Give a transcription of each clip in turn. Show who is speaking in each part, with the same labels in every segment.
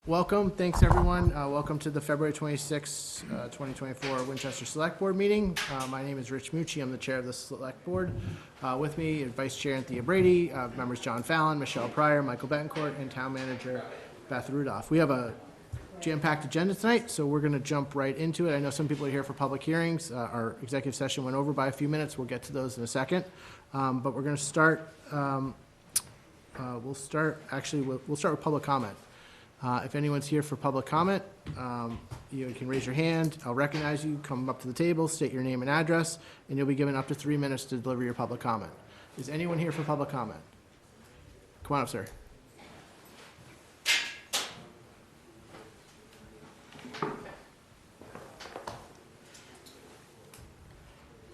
Speaker 1: Welcome. Thanks, everyone. Welcome to the February 26, 2024 Winchester Select Board meeting. My name is Rich Mucci. I'm the chair of the Select Board. With me, Vice Chair Anthea Brady, members John Fallon, Michelle Pryor, Michael Betancourt, and Town Manager Beth Rudolph. We have a jam-packed agenda tonight, so we're going to jump right into it. I know some people are here for public hearings. Our executive session went over by a few minutes. We'll get to those in a second. But we're going to start. We'll start with public comment. If anyone's here for public comment, you can raise your hand. I'll recognize you, come up to the table, state your name and address, and you'll be given up to 3 minutes to deliver your public comment. Is anyone here for public comment? Come on up, sir.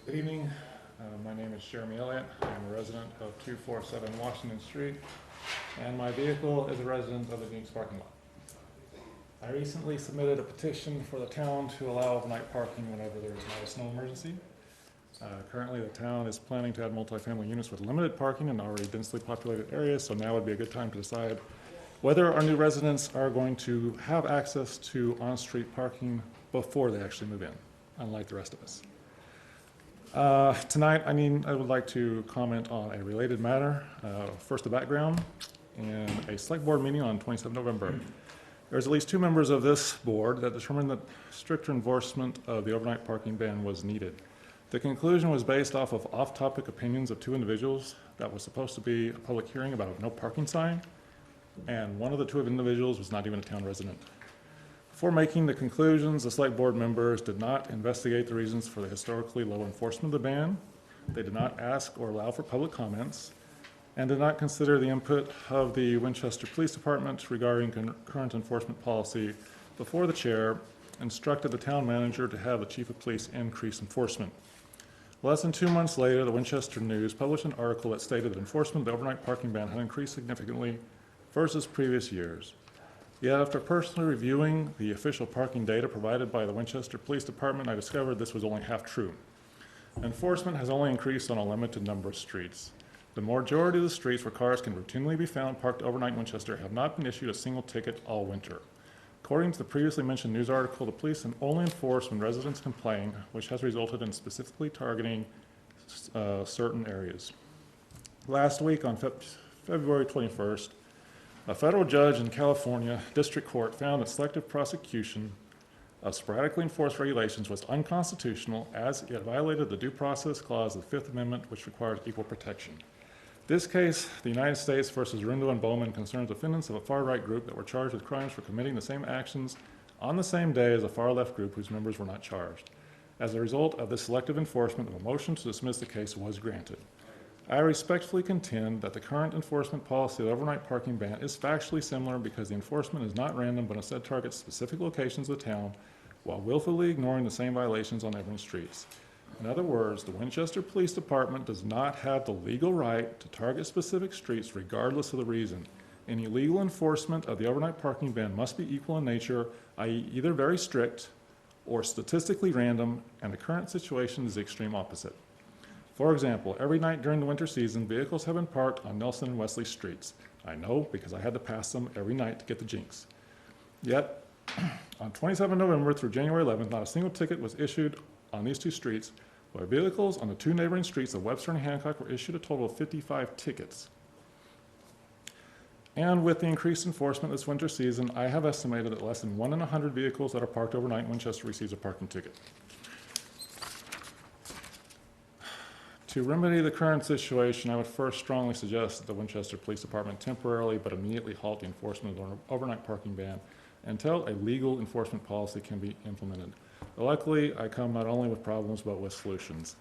Speaker 2: Good evening. My name is Jeremy Elliott. I'm a resident of 247 Washington Street, and my vehicle is a resident of the Jinx parking lot. I recently submitted a petition for the town to allow overnight parking whenever there is not a snow emergency. Currently, the town is planning to add multifamily units with limited parking in already densely populated areas, so now would be a good time to decide whether our new residents are going to have access to on-street parking before they actually move in, unlike the rest of us. Tonight, I would like to comment on a related matter. First, the background. In a select board meeting on 27 November, there's at least 2 members of this board that determined that stricter enforcement of the overnight parking ban was needed. The conclusion was based off of off-topic opinions of 2 individuals that was supposed to be a public hearing about a no parking sign, and one of the 2 individuals was not even a town resident. Before making the conclusions, the select board members did not investigate the reasons for the historically low enforcement of the ban. They did not ask or allow for public comments, and did not consider the input of the Winchester Police Department regarding current enforcement policy before the chair instructed the town manager to have the chief of police increase enforcement. Less than 2 months later, the Winchester News published an article that stated that enforcement of the overnight parking ban had increased significantly versus previous years. Yet after personally reviewing the official parking data provided by the Winchester Police Department, I discovered this was only half true. Enforcement has only increased on a limited number of streets. The majority of the streets where cars can routinely be found parked overnight in Winchester have not been issued a single ticket all winter. According to the previously mentioned news article, the police can only enforce when residents complain, which has resulted in specifically targeting certain areas. Last week on February 21st, a federal judge in California District Court found that selective prosecution of sporadically enforced regulations was unconstitutional as it violated the Due Process Clause of the Fifth Amendment, which requires equal protection. This case, the United States versus Rundo and Bowman, concerns defendants of a far-right group that were charged with crimes for committing the same actions on the same day as a far-left group whose members were not charged. As a result of this selective enforcement, a motion to dismiss the case was granted. I respectfully contend that the current enforcement policy of the overnight parking ban is factually similar because the enforcement is not random but instead targets specific locations of the town while willfully ignoring the same violations on neighboring streets. In other words, the Winchester Police Department does not have the legal right to target specific streets regardless of the reason. Any legal enforcement of the overnight parking ban must be equal in nature, i.e. either very strict or statistically random, and the current situation is the extreme opposite. For example, every night during the winter season, vehicles have been parked on Nelson and Wesley streets. I know because I had to pass them every night to get the Jinx. Yet, on 27 November through January 11th, not a single ticket was issued on these 2 streets, while vehicles on the 2 neighboring streets of Webster and Hancock were issued a total of 55 tickets. And with the increased enforcement this winter season, I have estimated that less than 1 in 100 vehicles that are parked overnight in Winchester receives a parking ticket. To remedy the current situation, I would first strongly suggest that the Winchester Police Department temporarily but immediately halt the enforcement of the overnight parking ban until a legal enforcement policy can be implemented. Luckily, I come not only with problems but with solutions.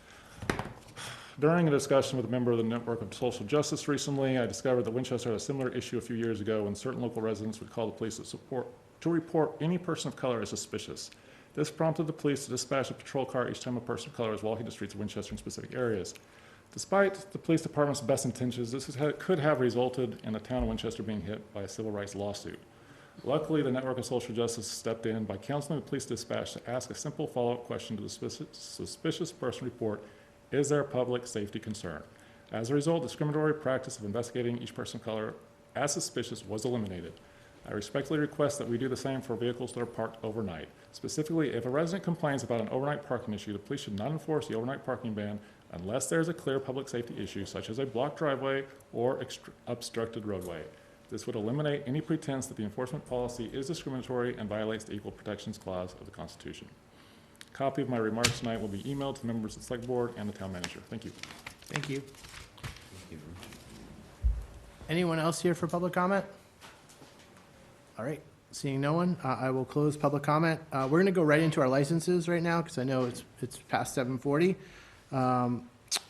Speaker 2: During a discussion with a member of the Network of Social Justice recently, I discovered that Winchester had a similar issue a few years ago when certain local residents would call the police to report any person of color as suspicious. This prompted the police to dispatch a patrol car each time a person of color was walking the streets of Winchester in specific areas. Despite the police department's best intentions, this could have resulted in the town of Winchester being hit by a civil rights lawsuit. Luckily, the Network of Social Justice stepped in by counseling the police dispatch to ask a simple follow-up question to the suspicious person report: is there a public safety concern? As a result, the discriminatory practice of investigating each person of color as suspicious was eliminated. I respectfully request that we do the same for vehicles that are parked overnight. Specifically, if a resident complains about an overnight parking issue, the police should not enforce the overnight parking ban unless there is a clear public safety issue, such as a blocked driveway or obstructed roadway. This would eliminate any pretense that the enforcement policy is discriminatory and violates the Equal Protections Clause of the Constitution. A copy of my remarks tonight will be emailed to the members of the Select Board and the Town Manager. Thank you.
Speaker 1: Thank you. Anyone else here for public comment? All right, seeing no one, I will close public comment. We're going to go right into our licenses right now because I know it's past 7:40.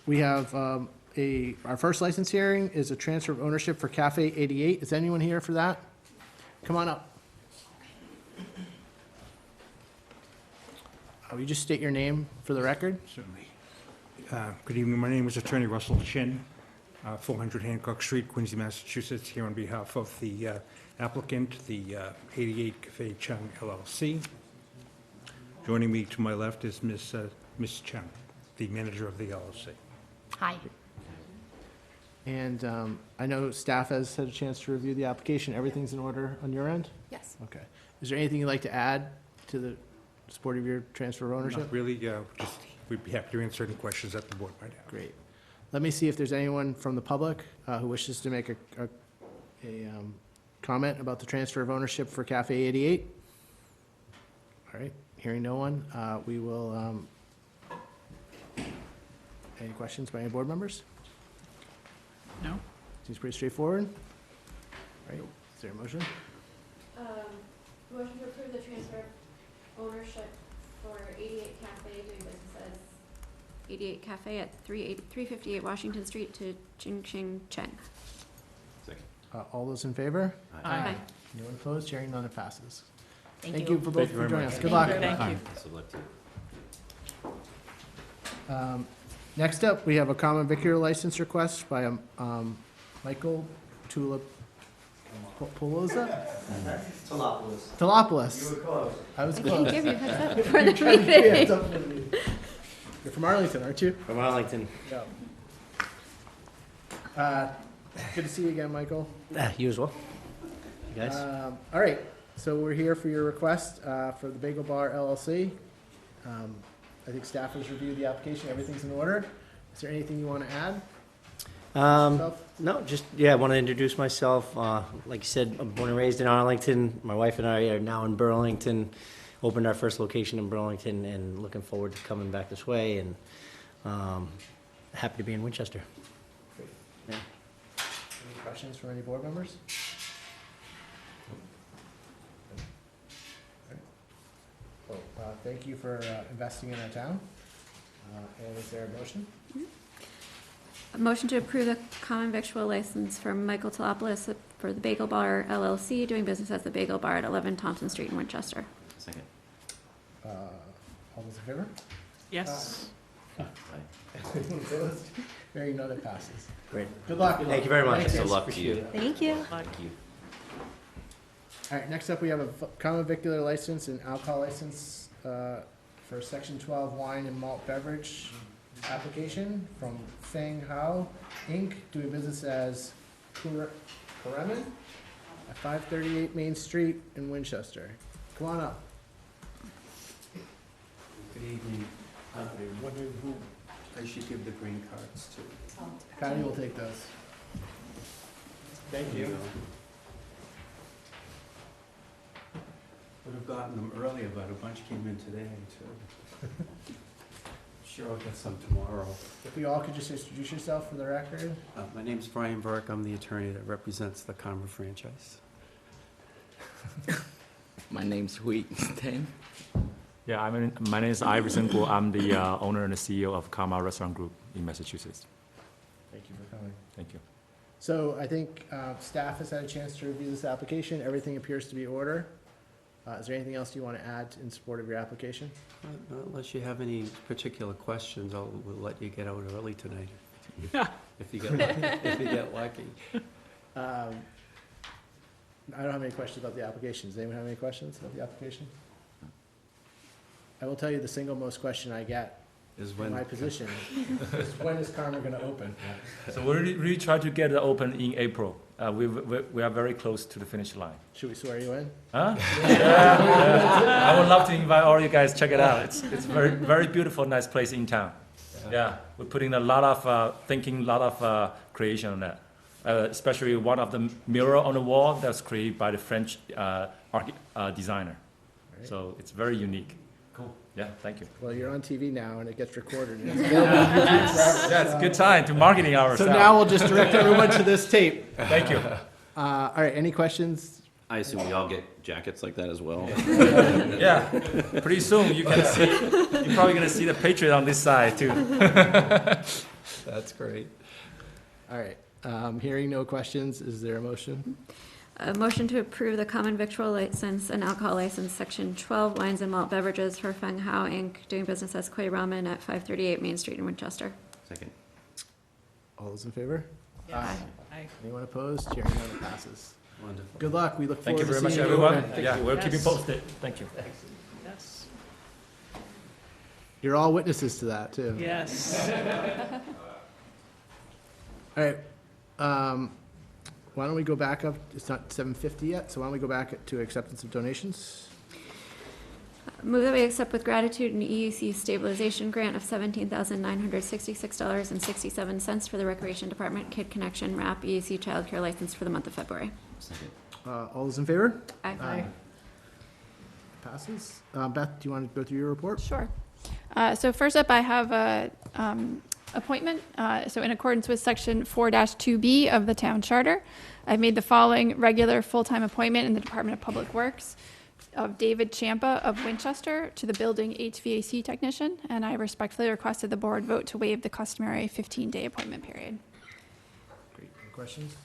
Speaker 1: We have our first license hearing is a transfer of ownership for Cafe 88. Is anyone here for that? Come on up. Will you just state your name for the record?
Speaker 3: Certainly. Good evening. My name is Attorney Russell Chin, 400 Hancock Street, Quincy, Massachusetts, here on behalf of the applicant, the 88 Cafe Chung LLC. Joining me to my left is Ms. Chung, the manager of the LLC.
Speaker 4: Hi.
Speaker 1: And I know staff has had a chance to review the application. Everything's in order on your end?
Speaker 4: Yes.
Speaker 1: Okay. Is there anything you'd like to add to the support of your transfer of ownership?
Speaker 3: Not really, just we'd be happy to answer any questions that the board might have.
Speaker 1: Great. Let me see if there's anyone from the public who wishes to make a comment about the transfer of ownership for Cafe 88. All right, hearing no one, we will, any questions by any board members?
Speaker 4: No.
Speaker 1: Seems pretty straightforward. All right, is there a motion?
Speaker 5: Motion to approve the transfer of ownership for 88 Cafe doing business as 88 Cafe at 358 Washington Street to Ching Ching Chen.
Speaker 1: All those in favor?
Speaker 5: Aye.
Speaker 1: Anyone opposed? Hearing none, it passes.
Speaker 4: Thank
Speaker 1: Thank
Speaker 4: you.
Speaker 1: you for both for joining us. Good luck.
Speaker 4: Thank you.
Speaker 1: Next up, we have a common vicular license request by Michael Poloza? Talopoulos. You were close. I was
Speaker 5: I
Speaker 1: close.
Speaker 5: can't give you heads up before the
Speaker 1: Yeah,
Speaker 5: meeting.
Speaker 1: it's up for the meeting. You're from Arlington, aren't you?
Speaker 6: From Arlington.
Speaker 1: Yeah. Good to see you again, Michael.
Speaker 6: You as well. You guys?
Speaker 1: All right, so we're here for your request for the Bagel Bar LLC. I think staff has reviewed the application, everything's in order. Is there anything you want to add? Yourself?
Speaker 6: No, just, I want to introduce myself. Like you said, I'm born and raised in Arlington. My wife and I are now in Burlington. Opened our first location in Burlington and looking forward to coming back this way and happy to be in Winchester. Yeah.
Speaker 1: Any questions from any board members? Well, thank you for investing in our town. And is there a motion?
Speaker 5: A motion to approve the common victual license for Michael Talopoulos for the Bagel Bar LLC doing business as the Bagel Bar at 11 Thompson Street in Winchester.
Speaker 6: Second.
Speaker 1: All those in favor?
Speaker 4: Yes.
Speaker 1: Anyone opposed? Hearing none, it passes.
Speaker 6: Great.
Speaker 1: Good luck.
Speaker 6: Thank you very much.
Speaker 1: Thanks.
Speaker 6: Good luck to you.
Speaker 5: Thank you.
Speaker 6: Thank you.
Speaker 1: All right, next up, we have a common vicular license and alcohol license for Section 12 wine and malt beverage application from Feng Hao Inc., doing business as Kureman at 538 Main Street in Winchester. Come on up.
Speaker 7: Good evening. Wondering who I should give the green cards to.
Speaker 1: Patty will take those. Thank you.
Speaker 7: Would have gotten them earlier, but a bunch came in today, too. Sure, I'll get some tomorrow.
Speaker 1: If we all could just introduce yourself for the record.
Speaker 7: My name's Brian Burke. I'm the attorney that represents the Karma franchise.
Speaker 8: My name's Hui Ten.
Speaker 9: Yeah, my name is Iverson Guo. I'm the owner and the CEO of Karma Restaurant Group in Massachusetts.
Speaker 1: Thank you for coming.
Speaker 9: Thank you.
Speaker 1: So I think staff has had a chance to review this application. Everything appears to be in order. Is there anything else you want to add in support of your application?
Speaker 7: Unless you have any particular questions, we'll let you get out early tonight. If you get lucky.
Speaker 1: I don't have any questions about the application. Does anyone have any questions about the application? I will tell you the single most question I get
Speaker 7: Is
Speaker 1: in
Speaker 7: when
Speaker 1: my position is when is Karma going to open?
Speaker 9: So we really try to get it open in April. We are very close to the finish line.
Speaker 1: Should we swear you in?
Speaker 9: Huh? Yeah. I would love to invite all you guys. Check it out. It's very very beautiful, nice place in town. Yeah, we're putting a lot of thinking, a lot of creation on that. Especially one of the mirror on the wall that's created by the French designer. So it's very unique. Cool. Yeah, thank you.
Speaker 1: Well, you're on TV now, and it gets recorded. And it's available on YouTube forever.
Speaker 9: Yeah, it's a good time to marketing
Speaker 1: So
Speaker 9: ourselves.
Speaker 1: now we'll just direct everyone to this tape.
Speaker 9: Thank you.
Speaker 1: All right, any questions?
Speaker 10: I assume we all get jackets like that as well.
Speaker 9: Yeah, pretty soon you can see. You're probably gonna see the Patriot on this side too.
Speaker 10: That's great.
Speaker 1: All right, hearing no questions, is there a motion?
Speaker 5: A motion to approve the common victual license and alcohol license, section 12, wines and malt beverages for Feng Hao Inc., doing business as Koi Ramen at 538 Main Street in Winchester.
Speaker 10: Second.
Speaker 1: All those in favor?
Speaker 5: Aye.
Speaker 1: Anyone opposed? Hearing none, it passes.
Speaker 10: Wonderful.
Speaker 1: Good luck, we look
Speaker 9: Thank
Speaker 1: forward
Speaker 9: you
Speaker 1: to
Speaker 9: very much,
Speaker 1: seeing you.
Speaker 9: everyone. Yeah, we'll keep you
Speaker 4: Yes.
Speaker 9: posted. Thank you.
Speaker 4: Yes.
Speaker 1: You're all witnesses to that, too.
Speaker 4: Yes.
Speaker 1: All right, why don't we go back up, it's not 7:50 yet, so why don't we go back to acceptance of donations?
Speaker 5: Move that we accept with gratitude an EUC stabilization grant of $17,966.67 for the Recreation Department Kid Connection RAP EUC childcare license for the month of February.
Speaker 10: Second.
Speaker 1: All those in favor?
Speaker 5: Aye.
Speaker 1: Passes. Beth, do you want to go through your report?
Speaker 11: Sure. So first up, I have a appointment. So in accordance with section 4-2B of the town charter, I've made the following regular full-time appointment in the Department of Public Works of David Champa of Winchester to the building HVAC technician, and I respectfully requested the board vote to waive the customary 15-day appointment period.
Speaker 1: Great, any questions?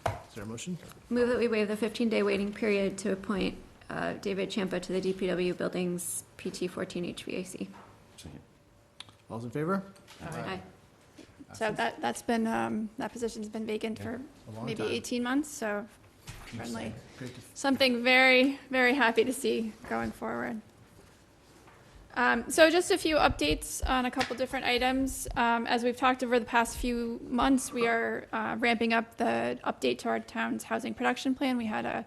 Speaker 1: Is there a motion?
Speaker 5: Move that we waive the 15-day waiting period to appoint David Champa to the DPW Buildings PT 14 HVAC.
Speaker 10: Second.
Speaker 1: All those in favor?
Speaker 5: Aye.
Speaker 11: So that's been, that position's been vacant for
Speaker 1: A long
Speaker 11: maybe
Speaker 1: time.
Speaker 11: 18 months, so certainly
Speaker 1: Great to
Speaker 11: something very, very happy to see going forward. So just a few updates on a couple different items. As we've talked over the past few months, we are ramping up the update to our town's housing production plan. We had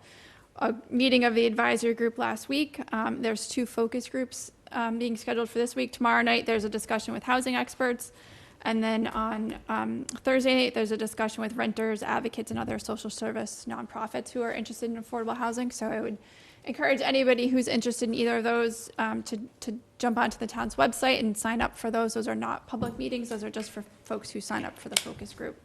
Speaker 11: a meeting of the advisory group last week. There's 2 focus groups being scheduled for this week. Tomorrow night, there's a discussion with housing experts. And then on Thursday night, there's a discussion with renters, advocates, and other social service nonprofits who are interested in affordable housing. So I would encourage anybody who's interested in either of those to jump onto the town's website and sign up for those. Those are not public meetings. Those are just for folks who sign up for the focus group.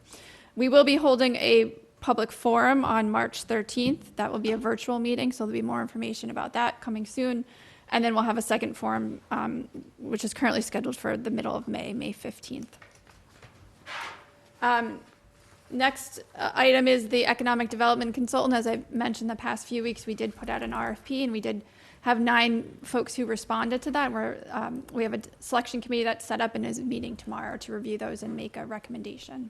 Speaker 11: We will be holding a public forum on March 13th. That will be a virtual meeting, so there'll be more information about that coming soon. And then we'll have a second forum, which is currently scheduled for the middle of May, May 15th. Next item is the economic development consultant. As I mentioned the past few weeks, we did put out an RFP, and we did have 9 folks who responded to that. We have a selection committee that's set up and is meeting tomorrow to review those and make a recommendation.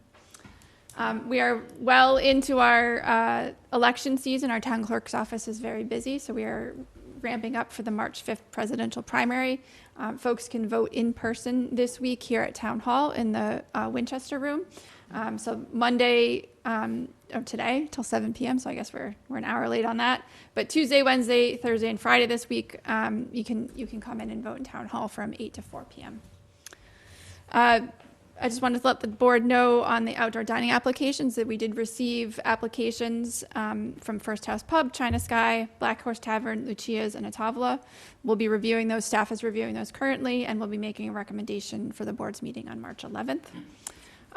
Speaker 11: We are well into our election season. Our town clerk's office is very busy, so we are ramping up for the March 5th presidential primary. Folks can vote in person this week here at Town Hall in the Winchester room. So Monday, or today, till 7 p.m., so I guess we're an hour late on that. But Tuesday, Wednesday, Thursday, and Friday this week, you can come in and vote in Town Hall from 8 to 4 p.m. I just wanted to let the board know on the outdoor dining applications that we did receive applications from First House Pub, China Sky, Black Horse Tavern, Lucia's, and Atavola. We'll be reviewing those. Staff is reviewing those currently, and we'll be making a recommendation for the board's meeting on March 11th.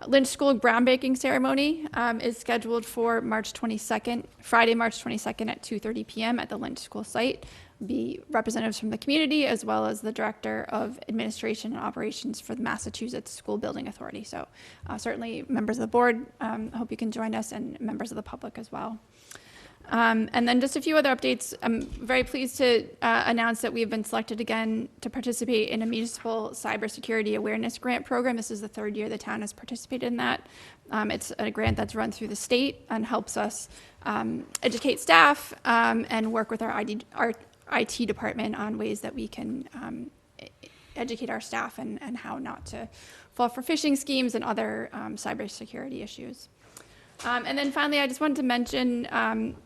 Speaker 11: Lynch School groundbreaking ceremony is scheduled for March 22nd, Friday, March 22nd at 2:30 p.m. at the Lynch School site. Be representatives from the community as well as the Director of Administration and Operations for the Massachusetts School Building Authority. So certainly members of the board, hope you can join us, and members of the public as well. And then just a few other updates. I'm very pleased to announce that we have been selected again to participate in a municipal cybersecurity awareness grant program. This is the 3rd year the town has participated in that. It's a grant that's run through the state and helps us educate staff and work with our IT department on ways that we can educate our staff and how not to fall for phishing schemes and other cybersecurity issues. And then finally, I just wanted to mention,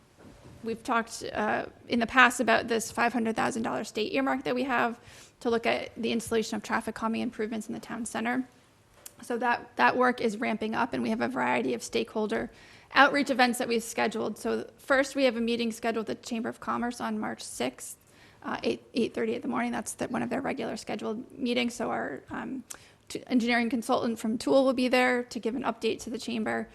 Speaker 11: we've talked in the past about this $500,000 state earmark that we have to look at the installation of traffic calming improvements in the town center. So that work is ramping up, and we have a variety of stakeholder outreach events that we've scheduled. So first, we have a meeting scheduled with the Chamber of Commerce on March 6th, 8:30 in the morning. That's one of their regular scheduled meetings. So our engineering consultant from Tool will be there to give an update to the chamber.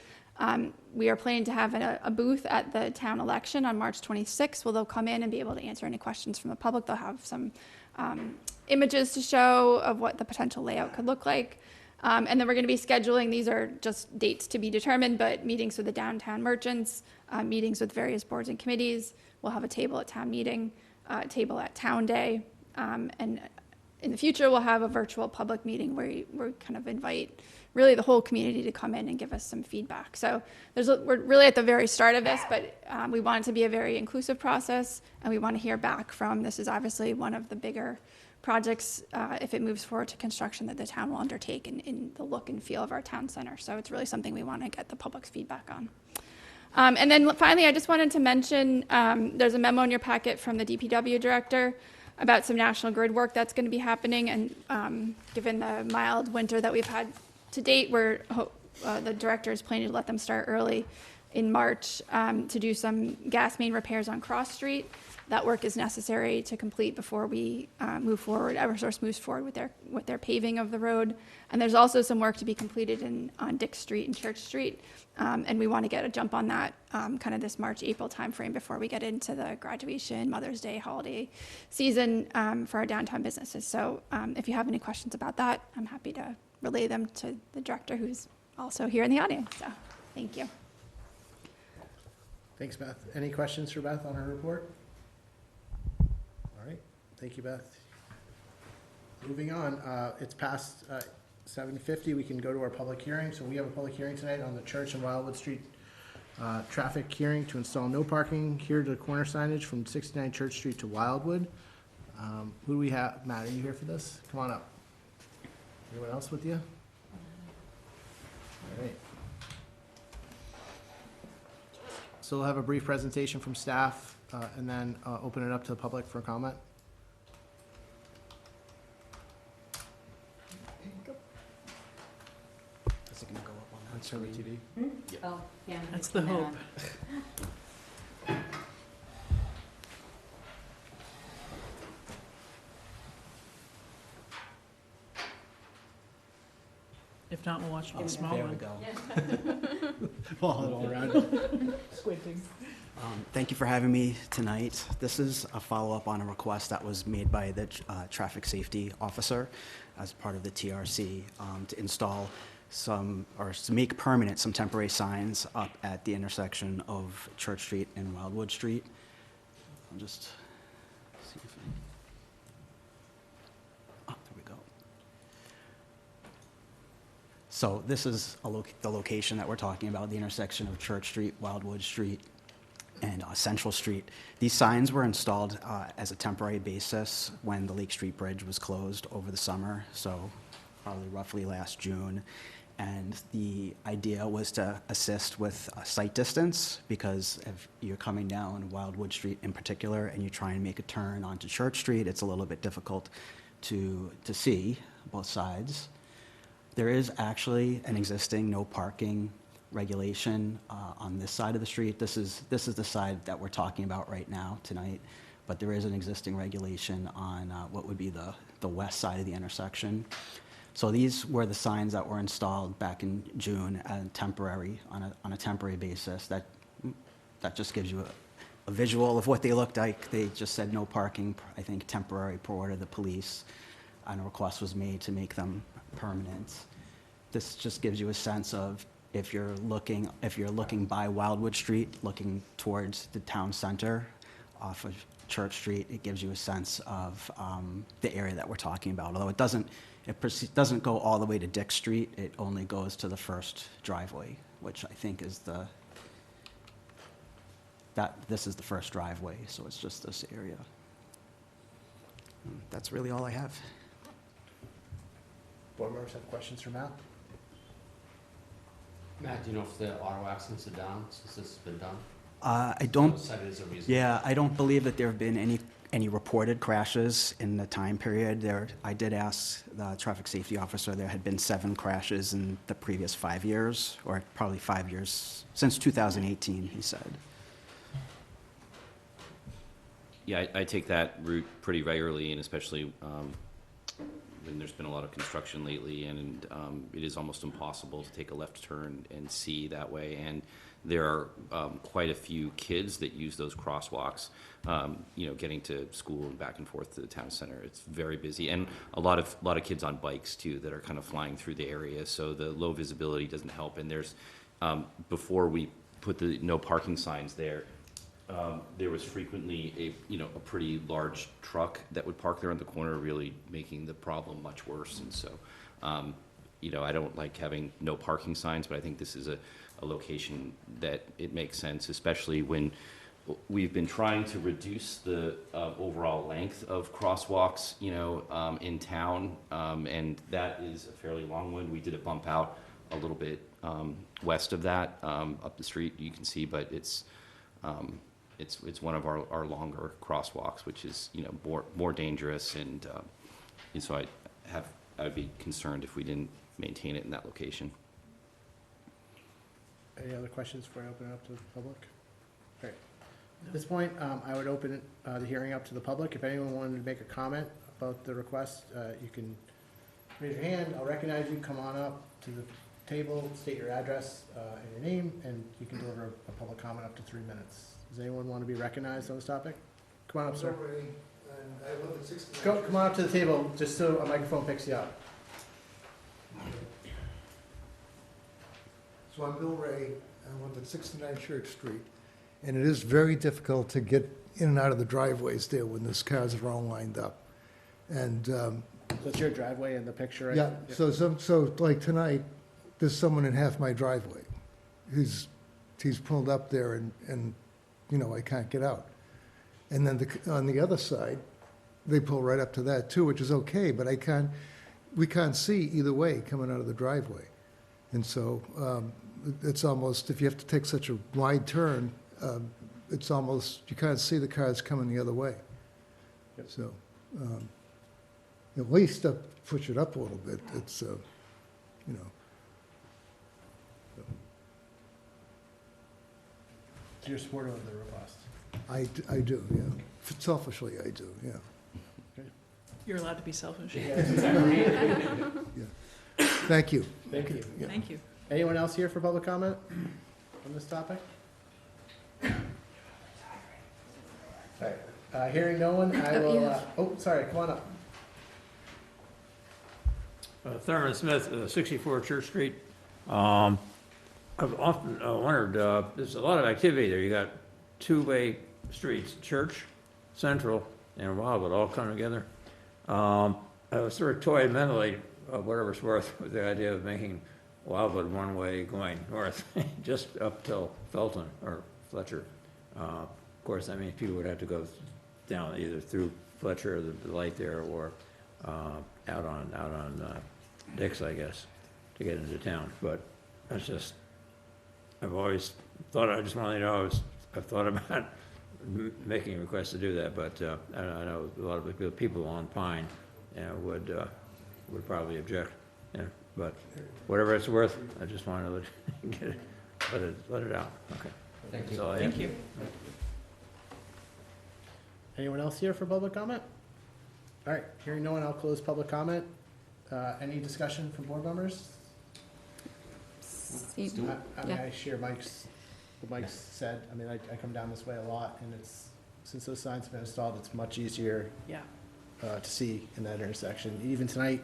Speaker 11: We are planning to have a booth at the town election on March 26th, where they'll come in and be able to answer any questions from the public. They'll have some images to show of what the potential layout could look like. And then we're going to be scheduling, these are just dates to be determined, but meetings with the downtown merchants, meetings with various boards and committees. We'll have a table at town meeting, a table at town day. And in the future, we'll have a virtual public meeting where we kind of invite really the whole community to come in and give us some feedback. So we're really at the very start of this, but we want it to be a very inclusive process, and we want to hear back from, this is obviously one of the bigger projects, if it moves forward to construction, that the town will undertake in the look and feel of our town center. So it's really something we want to get the public's feedback on. And then finally, I just wanted to mention, there's a memo in your packet from the DPW director about some National Grid work that's going to be happening. And given the mild winter that we've had to date, the director is planning to let them start early in March to do some gas main repairs on Cross Street. That work is necessary to complete before we move forward. Eversource moves forward with their paving of the road. And there's also some work to be completed on Dick Street and Church Street. And we want to get a jump on that kind of this March, April timeframe before we get into the graduation, Mother's Day, holiday season for our downtown businesses. So if you have any questions about that, I'm happy to relay them to the director, who's also here in the audience. So thank you.
Speaker 1: Thanks, Beth. Any questions for Beth on her report? All right, thank you, Beth. Moving on, it's past 7:50. We can go to our public hearing. So we have a public hearing tonight on the Church and Wildwood Street traffic hearing to install no parking here to corner signage from 69 Church Street to Wildwood. Who do we have? Matt, are you here for this? Come on up. Anyone else with you? All right. So we'll have a brief presentation from staff and then open it up to the public for comment. Is it gonna go up on that screen?
Speaker 4: Oh, yeah. That's the hope. If not, we'll watch a small
Speaker 1: There we
Speaker 4: one.
Speaker 1: go. Follow it all around.
Speaker 4: Squinting.
Speaker 12: Thank you for having me tonight. This is a follow-up on a request that was made by the traffic safety officer as part of the TRC to install to make permanent some temporary signs up at the intersection of Church Street and Wildwood Street. I'll just see if there we go. So this is the location that we're talking about, the intersection of Church Street, Wildwood Street, and Central Street. These signs were installed as a temporary basis when the Lake Street Bridge was closed over the summer, so probably roughly last June. And the idea was to assist with sight distance, because if you're coming down Wildwood Street in particular and you try and make a turn onto Church Street, it's a little bit difficult to see both sides. There is actually an existing no parking regulation on this side of the street. This is the side that we're talking about right now tonight, but there is an existing regulation on what would be the west side of the intersection. So these were the signs that were installed back in June and on a temporary basis. That just gives you a visual of what they looked like. They just said no parking, I think temporary per order of the police, and a request was made to make them permanent. This just gives you a sense of if you're looking by Wildwood Street, looking towards the town center off of Church Street, it gives you a sense of the area that we're talking about. Although it doesn't go all the way to Dick Street, it only goes to the first driveway, which I think is this is the first driveway, so it's just this area. That's really all I have.
Speaker 1: Board members have questions for Matt?
Speaker 13: Matt, do you know if the auto accidents are down since this has been done?
Speaker 12: I don't,
Speaker 13: Cited as a reason.
Speaker 12: yeah, I don't believe that there have been any reported crashes in the time period. I did ask the traffic safety officer, there had been 7 crashes in the previous 5 years, or probably 5 years, since 2018, he said.
Speaker 10: Yeah, I take that route pretty regularly, and especially when there's been a lot of construction lately, and it is almost impossible to take a left turn and see that way. And there are quite a few kids that use those crosswalks, getting to school and back and forth to the town center. It's very busy, and a lot of kids on bikes too that are kind of flying through the area. So the low visibility doesn't help. And there's before we put the no parking signs there. There was frequently a pretty large truck that would park there on the corner, really making the problem much worse. And so, I don't like having no parking signs, but I think this is a location that it makes sense, especially when we've been trying to reduce the overall length of crosswalks, in town, and that is a fairly long one. We did a bump out a little bit west of that, up the street, you can see, but it's one of our longer crosswalks, which is more dangerous, and so I would be concerned if we didn't maintain it in that location.
Speaker 1: Any other questions before I open it up to the public? All right. At this point, I would open the hearing up to the public. If anyone wanted to make a comment about the request, you can raise your hand. I'll recognize you. Come on up to the table, state your address and your name, and you can deliver a public comment up to 3 minutes. Does anyone want to be recognized on this topic? Come on up, sir. Come on up to the table, just so a microphone picks you up.
Speaker 14: So I'm Bill Ray, I live at 69 Church Street, and it is very difficult to get in and out of the driveways there when these cars are all lined up. And,
Speaker 1: So it's your driveway in the picture, right?
Speaker 14: yeah, so like tonight, there's someone in half my driveway. He's pulled up there and I can't get out. And then on the other side, they pull right up to that too, which is okay, but we can't see either way coming out of the driveway. And so it's almost, if you have to take such a wide turn, it's almost, you can't see the cars coming the other way.
Speaker 1: Yep.
Speaker 14: So at least push it up a little bit. It's,
Speaker 1: So you're supportive of the request?
Speaker 14: I do, yeah. Selfishly, I do, yeah.
Speaker 4: You're allowed to be selfish.
Speaker 14: Thank you.
Speaker 1: Thank you.
Speaker 14: Yeah.
Speaker 4: Thank you.
Speaker 1: Anyone else here for public comment on this topic? All right, hearing no one, I will, sorry, come on up.
Speaker 15: Thurman Smith, 64 Church Street. I've often wondered, there's a lot of activity there. You got 2-way streets, Church, Central, and Wildwood all come together. I was sort of toyed mentally, whatever it's worth, with the idea of making Wildwood one-way going north, just up till Felton or Fletcher. Of course, I mean, people would have to go down either through Fletcher, the light there, or out on Dix, I guess, to get into town. But that's just, I've always thought, I just want to know, I've thought about making a request to do that, but I know a lot of the people on Pine would probably object. But whatever it's worth, I just wanted to let it out. Okay.
Speaker 13: Thank you.
Speaker 4: Thank you.
Speaker 1: Anyone else here for public comment? All right, hearing no one, I'll close public comment. Any discussion from board members? I share what Mike's said. I mean, I come down this way a lot, and since those signs have been installed, it's much easier to see in that intersection. Even tonight,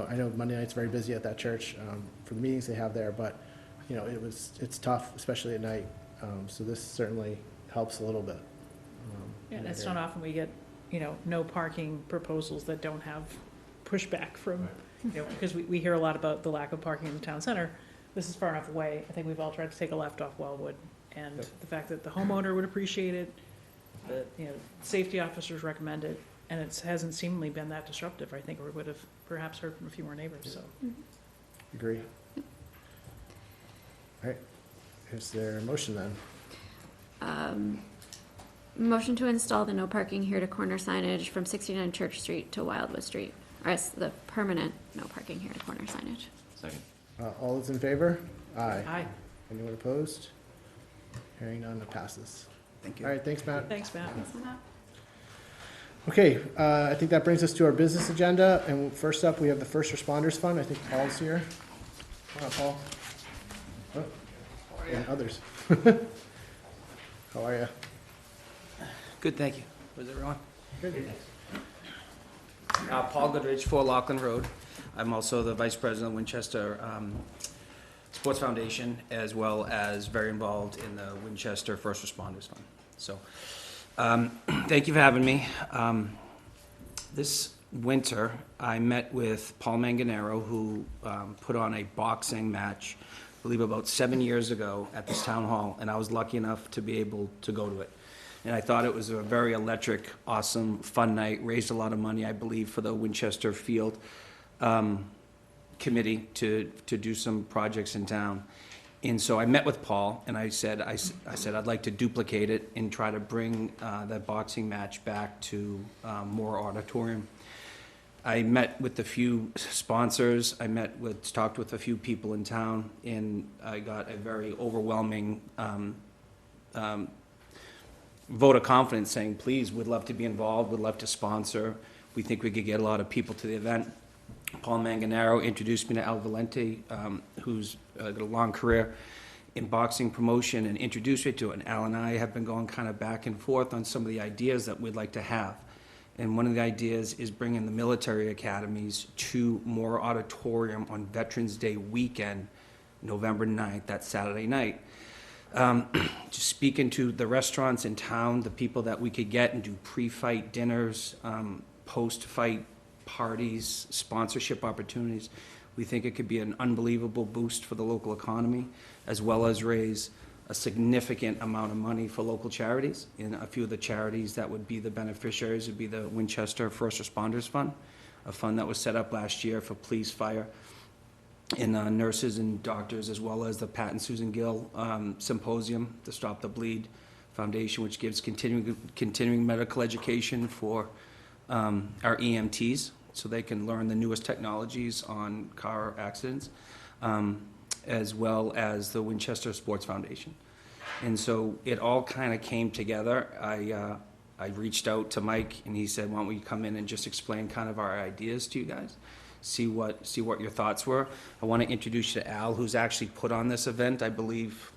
Speaker 1: I know Monday night's very busy at that church for the meetings they have there, but it's tough, especially at night. So this certainly helps a little bit.
Speaker 4: And it's not often we get, no parking proposals that don't have pushback from, because we hear a lot about the lack of parking in the town center. This is far enough away. I think we've all tried to take a left off Wildwood, and the fact that the homeowner would appreciate it, that, safety officers recommend it, and it hasn't seemingly been that disruptive. I think we would have perhaps heard from a few more neighbors, so.
Speaker 1: Agree. All right, is there a motion then?
Speaker 5: Motion to install the no parking here to corner signage from 69 Church Street to Wildwood Street. Or the permanent no parking here to corner signage.
Speaker 10: Second.
Speaker 1: All those in favor? Aye.
Speaker 4: Aye.
Speaker 1: Anyone opposed? Hearing none, it passes.
Speaker 12: Thank
Speaker 1: All right, thanks, Matt.
Speaker 4: Thanks, Matt.
Speaker 1: Okay, I think that brings us to our business agenda, and first up, we have the First Responders Fund. I think Paul's here. Come on, Paul. Oh, and others. How are you?
Speaker 16: Good, thank you. How's everyone?
Speaker 1: Good.
Speaker 16: Paul Goodrich, 4 Lockland Road. I'm also the Vice President of Winchester Sports Foundation, as well as very involved in the Winchester First Responders Fund. So, thank you for having me. This winter, I met with Paul Manganero, who put on a boxing match, I believe about 7 years ago at this town hall, and I was lucky enough to be able to go to it. And I thought it was a very electric, awesome, fun night, raised a lot of money, I believe, for the Winchester Field Committee to do some projects in town. And so I met with Paul, and I said I'd like to duplicate it and try to bring that boxing match back to Moore Auditorium. I met with a few sponsors, talked with a few people in town, and I got a very overwhelming vote of confidence saying, please, we'd love to be involved, we'd love to sponsor. We think we could get a lot of people to the event. Paul Manganero introduced me to Al Valente, who's got a long career in boxing promotion, and introduced me to it. And Al and I have been going kind of back and forth on some of the ideas that we'd like to have. And one of the ideas is bringing the military academies to Moore Auditorium on Veterans Day weekend, November 9th, that Saturday night. Just speaking to the restaurants in town, the people that we could get and do pre-fight dinners, post-fight parties, sponsorship opportunities. We think it could be an unbelievable boost for the local economy, as well as raise a significant amount of money for local charities. And a few of the charities that would be the beneficiaries would be the Winchester First Responders Fund, a fund that was set up last year for police, fire, and nurses and doctors, as well as the Pat and Susan Gill Symposium, the Stop the Bleed Foundation, which gives continuing medical education for our EMTs, so they can learn the newest technologies on car accidents, as well as the Winchester Sports Foundation. And so it all kind of came together. I reached out to Mike, and he said, why don't we come in and just explain kind of our ideas to you guys, see what your thoughts were. I want to introduce you to Al, who's actually put on this event, I believe,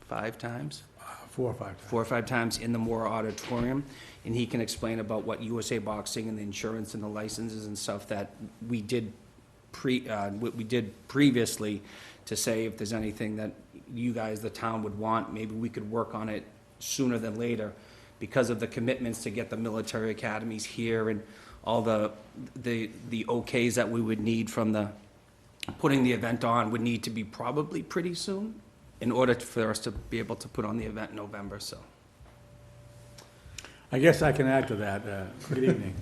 Speaker 16: 5 times?
Speaker 3: 4 or 5 times.
Speaker 16: 4 or 5 times in the Moore Auditorium, and he can explain about what USA Boxing and the insurance and the licenses and stuff that we did previously, to say if there's anything that you guys, the town, would want, maybe we could work on it sooner than later, because of the commitments to get the military academies here and all the okays that we would need from the putting the event on would need to be probably pretty soon in order for us to be able to put on the event in November, so.
Speaker 3: I guess I can add to that. Good evening.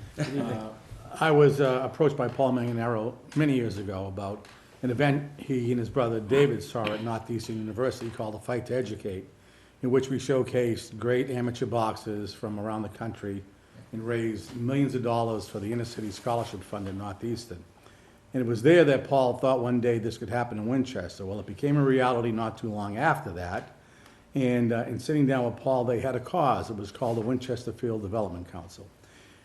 Speaker 3: I was approached by Paul Manganero many years ago about an event he and his brother David saw at Northeastern University called the Fight to Educate, in which we showcased great amateur boxers from around the country and raised millions of dollars for the Inner City Scholarship Fund at Northeastern. And it was there that Paul thought one day this could happen in Winchester. Well, it became a reality not too long after that. And in sitting down with Paul, they had a cause. It was called the Winchester Field Development Council.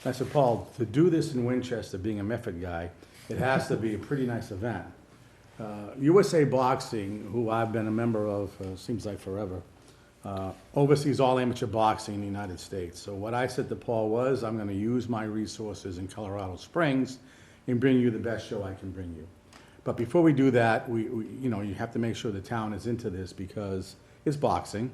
Speaker 3: And I said, Paul, to do this in Winchester, being a Medford guy, it has to be a pretty nice event. USA Boxing, who I've been a member of, seems like forever, oversees all amateur boxing in the United States. So what I said to Paul was, I'm going to use my resources in Colorado Springs and bring you the best show I can bring you. But before we do that, you have to make sure the town is into this, because it's boxing.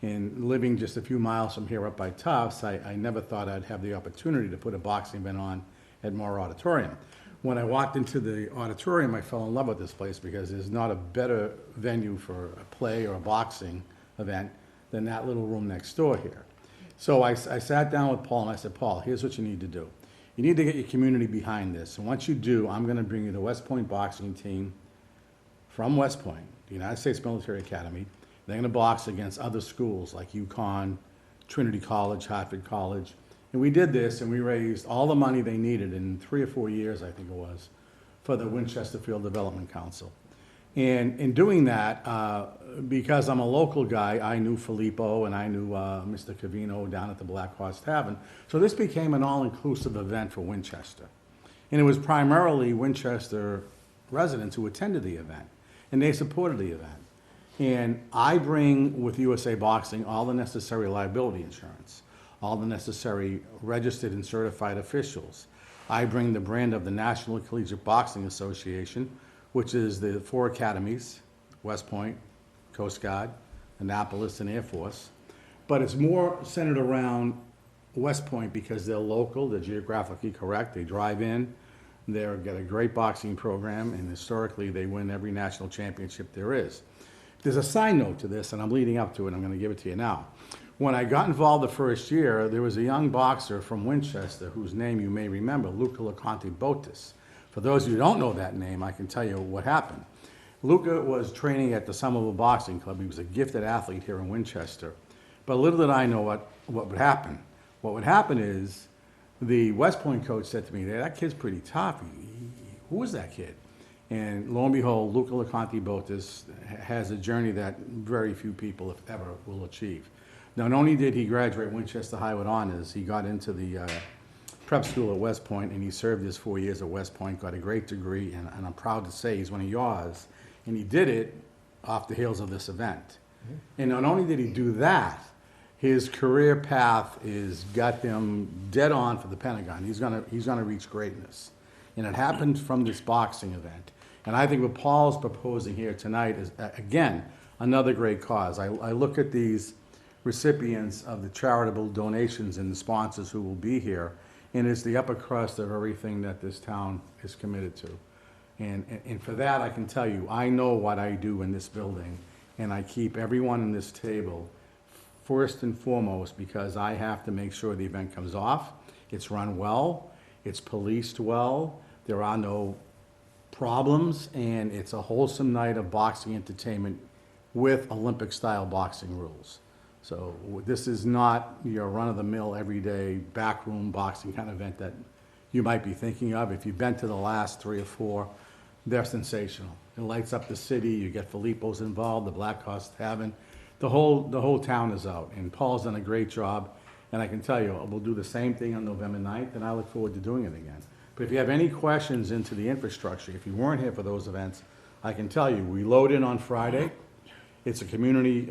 Speaker 3: And living just a few miles from here up by Tufts, I never thought I'd have the opportunity to put a boxing event on at Moore Auditorium. When I walked into the auditorium, I fell in love with this place, because there's not a better venue for a play or a boxing event than that little room next door here. So I sat down with Paul and I said, Paul, here's what you need to do. You need to get your community behind this. And once you do, I'm going to bring you the West Point boxing team from West Point.
Speaker 17: the United States Military Academy. They're going to box against other schools like UConn, Trinity College, Hartford College. And we did this, and we raised all the money they needed in 3 or 4 years, I think it was, for the Winchester Field Development Council. And in doing that, because I'm a local guy, I knew Filippo and I knew Mr. Cavino down at the Black Horse Tavern. So this became an all-inclusive event for Winchester. And it was primarily Winchester residents who attended the event, and they supported the event. And I bring with USA Boxing all the necessary liability insurance, all the necessary registered and certified officials. I bring the brand of the National Collegiate Boxing Association, which is the 4 academies, West Point, Coast Guard, Annapolis, and Air Force. But it's more centered around West Point because they're local, they're geographically correct, they drive in, they've got a great boxing program, and historically they win every national championship there is. There's a side note to this, and I'm leading up to it, I'm going to give it to you now. When I got involved the first year, there was a young boxer from Winchester whose name you may remember, Luca Botis. For those who don't know that name, I can tell you what happened. Luca was training at the Somerville Boxing Club. He was a gifted athlete here in Winchester. But little did I know what would happen. What would happen is the West Point coach said to me, that kid's pretty tough. Who is that kid? And lo and behold, Luca Botis has a journey that very few people, if ever, will achieve. Not only did he graduate Winchester High with honors, he got into the prep school at West Point, and he served his 4 years at West Point, got a great degree, and I'm proud to say he's one of yours. And he did it off the heels of this event. And not only did he do that, his career path is got him dead on for the Pentagon. He's gonna reach greatness. And it happened from this boxing event. And I think what Paul's proposing here tonight is, again, another great cause. I look at these recipients of the charitable donations and the sponsors who will be here, and it's the upper crust of everything that this town is committed to. And for that, I can tell you, I know what I do in this building, and I keep everyone in this table first and foremost because I have to make sure the event comes off, it's run well, it's policed well, there are no problems, and it's a wholesome night of boxing entertainment with Olympic-style boxing rules. So this is not your run-of-the-mill, everyday, backroom boxing kind of event that you might be thinking of. If you've been to the last 3 or 4, they're sensational. It lights up the city, you get Filippo's involved, the Black Horse Tavern. The whole town is out, and Paul's done a great job. And I can tell you, we'll do the same thing on November 9th, and I look forward to doing it again. But if you have any questions into the infrastructure, if you weren't here for those events, I can tell you, we load in on Friday. It's a community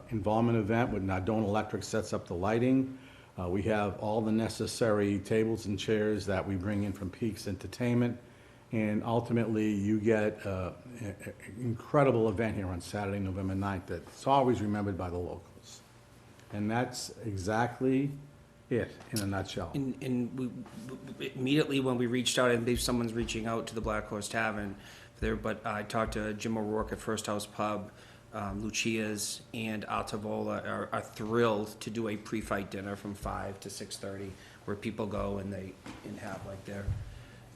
Speaker 17: involvement event with Nardone Electric sets up the lighting. We have all the necessary tables and chairs that we bring in from Peaks Entertainment. And ultimately, you get an incredible event here on Saturday, November 9th, that's always remembered by the locals. And that's exactly it, in a nutshell.
Speaker 16: And we immediately when we reached out, I believe someone's reaching out to the Black Horse Tavern there, but I talked to Jim O'Rourke at First House Pub. Lucia's and Altavola are thrilled to do a pre-fight dinner from 5 to 6:30, where people go and have like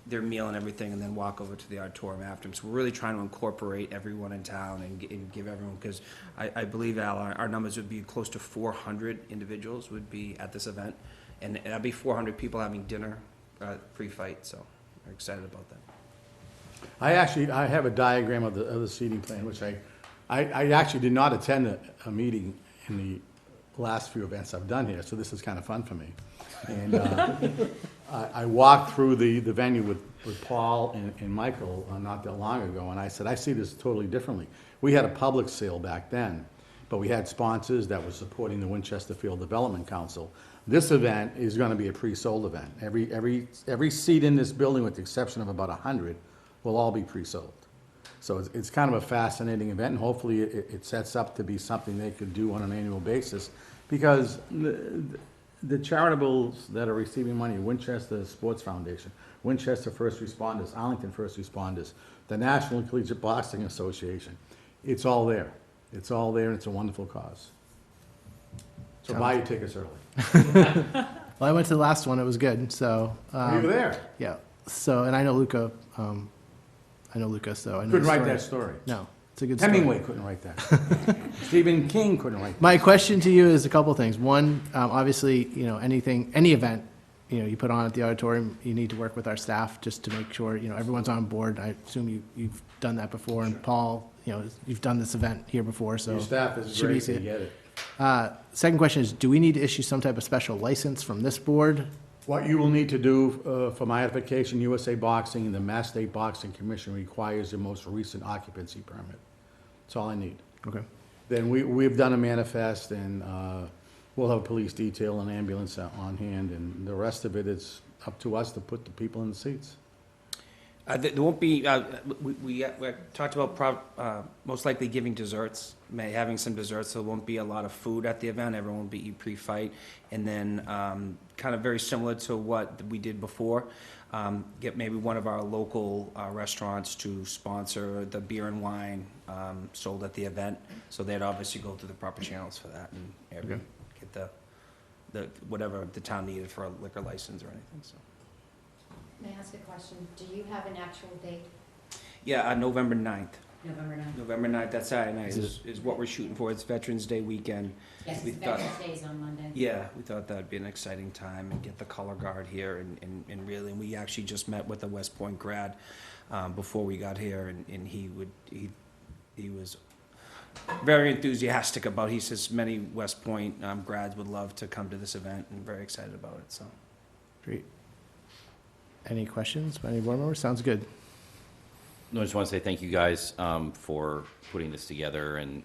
Speaker 16: their meal and everything, and then walk over to the auditorium after. So we're really trying to incorporate everyone in town and give everyone, because I believe, Al, our numbers would be close to 400 individuals would be at this event, and that'd be 400 people having dinner pre-fight. So we're excited about that.
Speaker 17: I have a diagram of the seating plan, which I actually did not attend a meeting in the last few events I've done here, so this is kind of fun for me. And I walked through the venue with Paul and Michael not that long ago, and I said, I see this totally differently. We had a public sale back then, but we had sponsors that were supporting the Winchester Field Development Council. This event is going to be a pre-sold event. Every seat in this building, with the exception of about 100, will all be pre-sold. So it's kind of a fascinating event, and hopefully it sets up to be something they could do on an annual basis, because the charitables that are receiving money, Winchester Sports Foundation, Winchester First Responders, Arlington First Responders, the National Collegiate Boxing Association, it's all there. It's all there, and it's a wonderful cause. So buy your tickets early.
Speaker 1: Well, I went to the last one, it was good, so.
Speaker 17: You were there?
Speaker 1: Yeah, so, and I know Luca, so I know
Speaker 17: Couldn't
Speaker 1: the
Speaker 17: write
Speaker 1: story.
Speaker 17: that story.
Speaker 1: No, It's a good story.
Speaker 17: Hemingway couldn't write that. Stephen King couldn't write that.
Speaker 1: My question to you is a couple things. One, obviously, any event, you put on at the auditorium, you need to work with our staff just to make sure, everyone's on board. I assume you've done that before, and Paul, you've done this event here before, so.
Speaker 17: Your staff is
Speaker 1: should be
Speaker 17: great, they
Speaker 1: safe.
Speaker 17: get it.
Speaker 1: Second question is, do we need to issue some type of special license from this board?
Speaker 17: What you will need to do, for my edification, USA Boxing and the Mass State Boxing Commission requires the most recent occupancy permit. That's all I need.
Speaker 1: Okay.
Speaker 17: Then we've done a manifest, and we'll have a police detail and ambulance on hand, and the rest of it is up to us to put the people in the seats.
Speaker 16: There won't be, we talked about most likely giving desserts, having some desserts, so there won't be a lot of food at the event. Everyone will be eat pre-fight. And then kind of very similar to what we did before, get maybe one of our local restaurants to sponsor the beer and wine sold at the event. So they'd obviously go through the proper channels for that and get the whatever the town needed for a liquor license or anything, so.
Speaker 18: May I ask a question? Do you have an actual date?
Speaker 16: Yeah, November 9th.
Speaker 18: November 9th?
Speaker 16: November 9th, that Saturday night is what we're shooting for. It's Veterans Day weekend.
Speaker 18: Yes,
Speaker 16: We
Speaker 18: it's
Speaker 16: thought-
Speaker 18: Veterans Day is on Monday.
Speaker 16: Yeah, we thought that'd be an exciting time and get the color guard here and really, and we actually just met with a West Point grad before we got here and he was very enthusiastic about, he says many West Point grads would love to come to this event and very excited about it, so.
Speaker 1: Great. Any questions by any board members? Sounds good.
Speaker 10: No, I just want to say thank you guys for putting this together and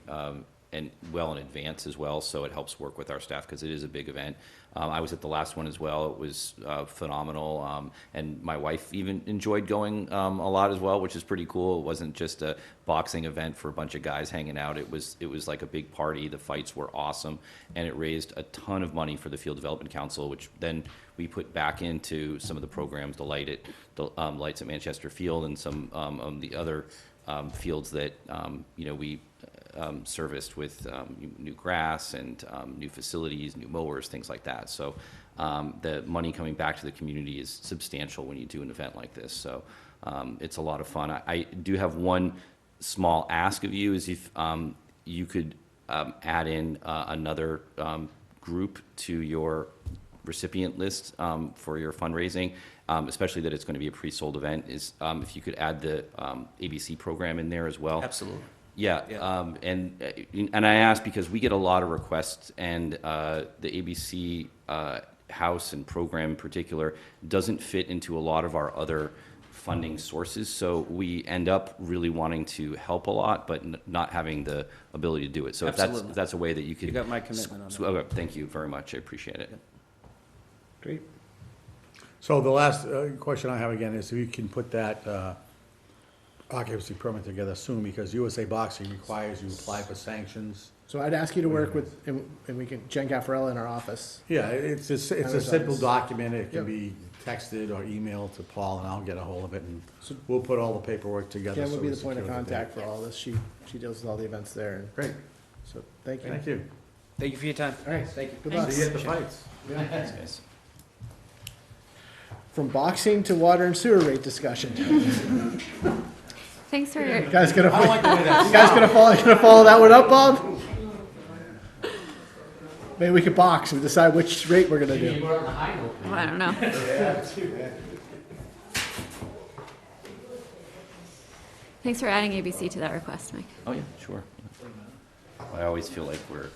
Speaker 10: well in advance as well, so it helps work with our staff because it is a big event. I was at the last one as well. It was phenomenal, and my wife even enjoyed going a lot as well, which is pretty cool. It wasn't just a boxing event for a bunch of guys hanging out. It was like a big party. The fights were awesome, and it raised a ton of money for the Field Development Council, which then we put back into some of the programs, the lights at Manchester Field and some of the other fields that we serviced with new grass and new facilities, new mowers, things like that. So the money coming back to the community is substantial when you do an event like this. So it's a lot of fun. I do have one small ask of you, is if you could add in another group to your recipient list for your fundraising, especially that it's going to be a pre-sold event, is if you could add the ABC program in there as well.
Speaker 16: Absolutely.
Speaker 10: Yeah, and I ask because we get a lot of requests, and the ABC house and program in particular doesn't fit into a lot of our other funding sources, so we end up really wanting to help a lot, but not having the ability to do it. So if that's a way that you could...
Speaker 16: You got my commitment on that.
Speaker 10: Okay, thank you very much, I appreciate it.
Speaker 1: Great.
Speaker 17: So the last question I have again is if you can put that occupancy permit together soon, because USA Boxing requires you apply for sanctions.
Speaker 1: So I'd ask you to work with, and we can, Jen Caffarella in our office.
Speaker 17: Yeah, it's a simple
Speaker 1: Advertise.
Speaker 17: document. It can
Speaker 1: Yep.
Speaker 17: be texted or emailed to Paul, and I'll get a hold of it, and we'll put all the paperwork together.
Speaker 1: Jen
Speaker 17: so
Speaker 1: would be
Speaker 17: we
Speaker 1: the point of
Speaker 17: secure the
Speaker 1: contact
Speaker 17: date.
Speaker 1: for all this. She deals with all the events there. And
Speaker 17: Great.
Speaker 1: So thank you.
Speaker 17: Thank you.
Speaker 16: Thank you for your time.
Speaker 1: All right, thank you. Good luck.
Speaker 17: See you at the fights.
Speaker 10: Thanks, guys.
Speaker 1: From boxing to water and sewer rate discussion.
Speaker 5: Thanks for
Speaker 1: You guys gonna,
Speaker 17: I don't like the way that
Speaker 1: you guys gonna follow that one up, Bob? Maybe we could box and decide which rate we're gonna do.
Speaker 5: Well, I don't know. Thanks for adding ABC to that request, Mike.
Speaker 10: Oh, yeah, sure. I always feel like we're,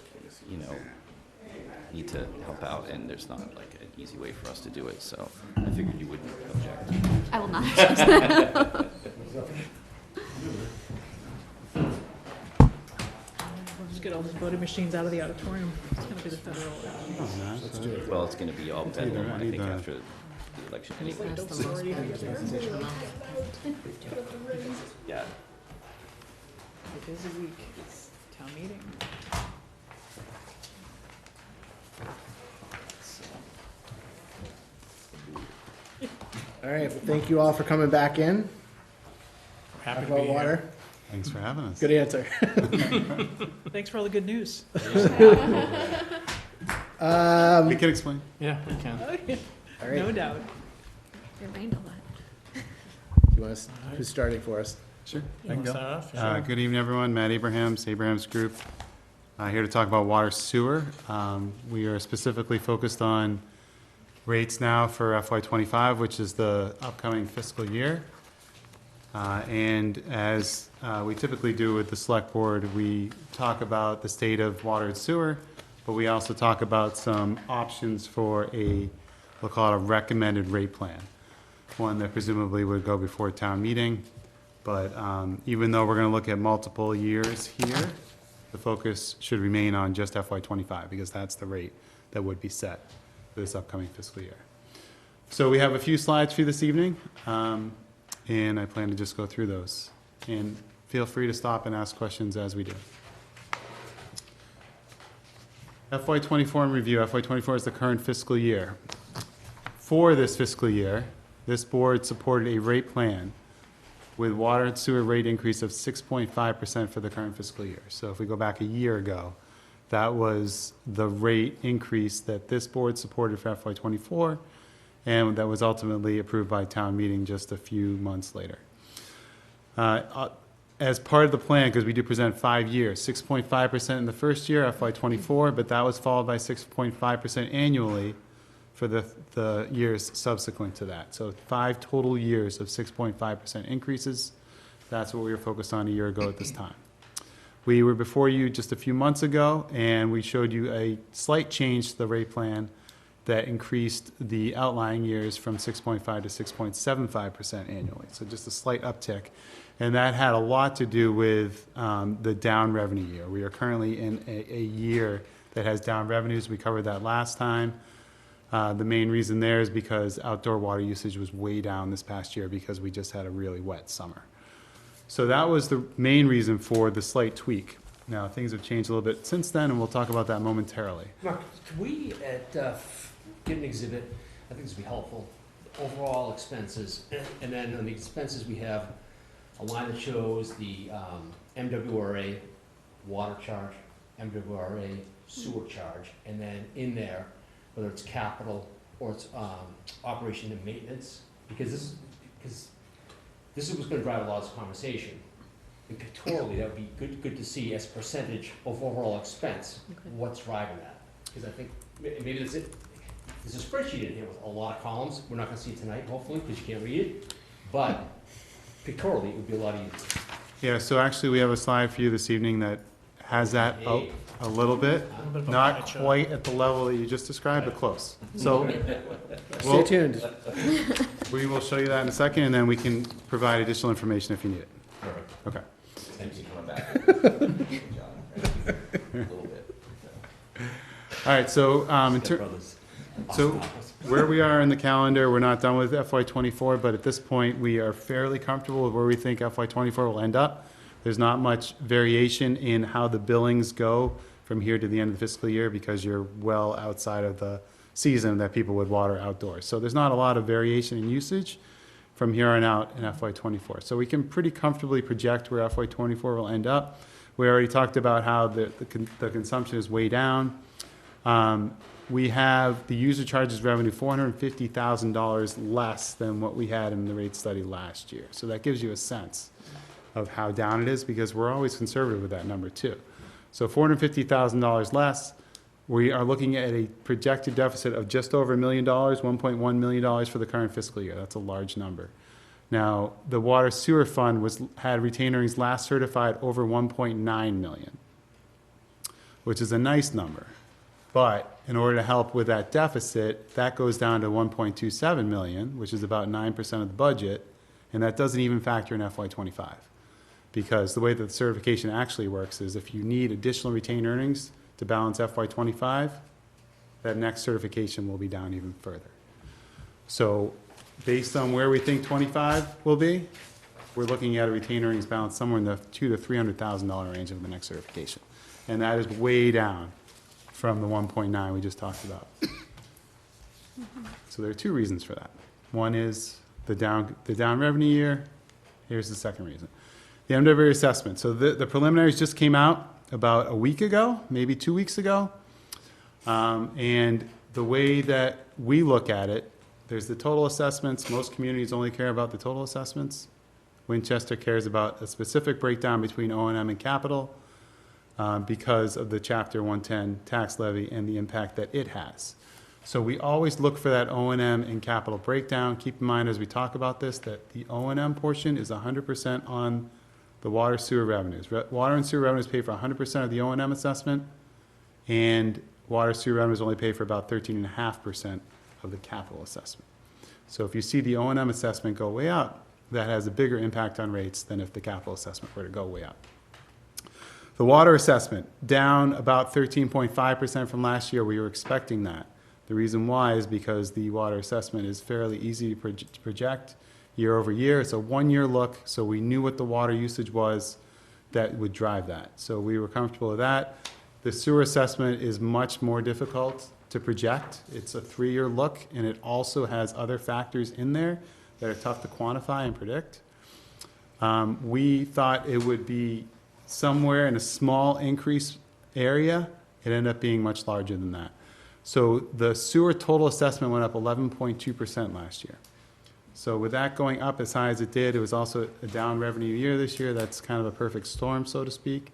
Speaker 10: need to help out, and there's not like an easy way for us to do it, so I figured you wouldn't object.
Speaker 5: I will not object.
Speaker 4: Just get all those voting machines out of the auditorium. It's gonna be the federal.
Speaker 10: Well, it's gonna be all bedlam, I think, after the election.
Speaker 4: Any questions already?
Speaker 10: Yeah.
Speaker 4: It is a week. It's town meeting.
Speaker 1: All right, well, thank you all for coming back in.
Speaker 3: Happy
Speaker 1: Talk
Speaker 3: to
Speaker 1: about
Speaker 3: be here.
Speaker 1: water.
Speaker 13: Thanks for having us.
Speaker 1: Good answer.
Speaker 4: Thanks for all the good news.
Speaker 13: We can explain.
Speaker 1: Yeah, we can.
Speaker 4: No doubt.
Speaker 5: It rained a lot.
Speaker 1: You want us, who's starting for us?
Speaker 13: Sure.
Speaker 9: You wanna start off? Sure.
Speaker 13: Good evening, everyone. Matt Abrahams, Abrahams Group. Here to talk about water sewer. We are specifically focused on rates now for FY25, which is the upcoming fiscal year. And as we typically do with the select board, we talk about the state of water and sewer, but we also talk about some options for we'll call it a recommended rate plan. One that presumably would go before town meeting. But even though we're going to look at multiple years here, the focus should remain on just FY25 because that's the rate that would be set for this upcoming fiscal year. So we have a few slides for you this evening, and I plan to just go through those. And feel free to stop and ask questions as we do. FY24 in review. FY24 is the current fiscal year. For this fiscal year, this board supported a rate plan with water and sewer rate increase of 6.5% for the current fiscal year. So if we go back a year ago, that was the rate increase that this board supported for FY24, and that was ultimately approved by town meeting just a few months later. As part of the plan, because we do present 5 years, 6.5% in the first year, FY24, but that was followed by 6.5% annually for the years subsequent to that. So 5 total years of 6.5% increases. That's what we were focused on a year ago at this time. We were before you just a few months ago, and we showed you a slight change to the rate plan that increased the outlying years from 6.5 to 6.75% annually. So just a slight uptick. And that had a lot to do with the down revenue year. We are currently in a year that has down revenues. We covered that last time. The main reason there is because outdoor water usage was way down this past year because we just had a really wet summer. So that was the main reason for the slight tweak. Now, things have changed a little bit since then, and we'll talk about that momentarily.
Speaker 19: Mark, can we get an exhibit? I think this would be helpful. Overall expenses, and then on the expenses, we have a line that shows the MWRA water charge, MWRA sewer charge, and then in there, whether it's capital or it's operation and maintenance, because this is what's going to drive a lot of this conversation. And pictorially, that would be good to see as a percentage of overall expense, what's driving that. Because I think maybe that's it. There's a spreadsheet in here with a lot of columns. We're not going to see it tonight, hopefully, because you can't read it. But pictorially, it would be a lot easier.
Speaker 13: Yeah, so actually we have a slide for you this evening that has that a little bit, not quite at the level that you just described, but close. So
Speaker 6: Stay tuned.
Speaker 13: We will show you that in a second, and then we can provide additional information if you need it.
Speaker 10: Perfect.
Speaker 13: Okay.
Speaker 10: Thanks for coming back. A little bit.
Speaker 13: All right, so where we are in the calendar, we're not done with FY24, but at this point, we are fairly comfortable with where we think FY24 will end up. There's not much variation in how the billings go from here to the end of the fiscal year because you're well outside of the season that people would water outdoors. So there's not a lot of variation in usage from here on out in FY24. So we can pretty comfortably project where FY24 will end up. We already talked about how the consumption is way down. We have the user charges revenue $450,000 less than what we had in the rate study last year. So that gives you a sense of how down it is because we're always conservative with that number too. So $450,000 less. We are looking at a projected deficit of just over $1 million, $1.1 million for the current fiscal year. That's a large number. Now, the water sewer fund had retained earnings last certified over 1.9 million, which is a nice number. But in order to help with that deficit, that goes down to 1.27 million, which is about 9% of the budget, and that doesn't even factor in FY25. Because the way that the certification actually works is if you need additional retained earnings to balance FY25, that next certification will be down even further. So based on where we think 25 will be, we're looking at a retained earnings balance somewhere in the $200,000 to $300,000 range of the next certification. And that is way down from the 1.9 we just talked about. So there are two reasons for that. One is the down revenue year. Here's the second reason. The MWRA assessment. So the preliminaries just came out about a week ago, maybe 2 weeks ago. And the way that we look at it, there's the total assessments. Most communities only care about the total assessments. Winchester cares about a specific breakdown between O&M and capital because of the Chapter 110 tax levy and the impact that it has. So we always look for that O&M and capital breakdown. Keep in mind as we talk about this, that the O&M portion is 100% on the water sewer revenues. Water and sewer revenues pay for 100% of the O&M assessment, and water sewer revenues only pay for about 13.5% of the capital assessment. So if you see the O&M assessment go way up, that has a bigger impact on rates than if the capital assessment were to go way up. The water assessment, down about 13.5% from last year. We were expecting that. The reason why is because the water assessment is fairly easy to project year over year. It's a one-year look, so we knew what the water usage was that would drive that. So we were comfortable with that. The sewer assessment is much more difficult to project. It's a 3-year look, and it also has other factors in there that are tough to quantify and predict. We thought it would be somewhere in a small increase area. It ended up being much larger than that. So the sewer total assessment went up 11.2% last year. So with that going up as high as it did, it was also a down revenue year this year. That's kind of a perfect storm, so to speak.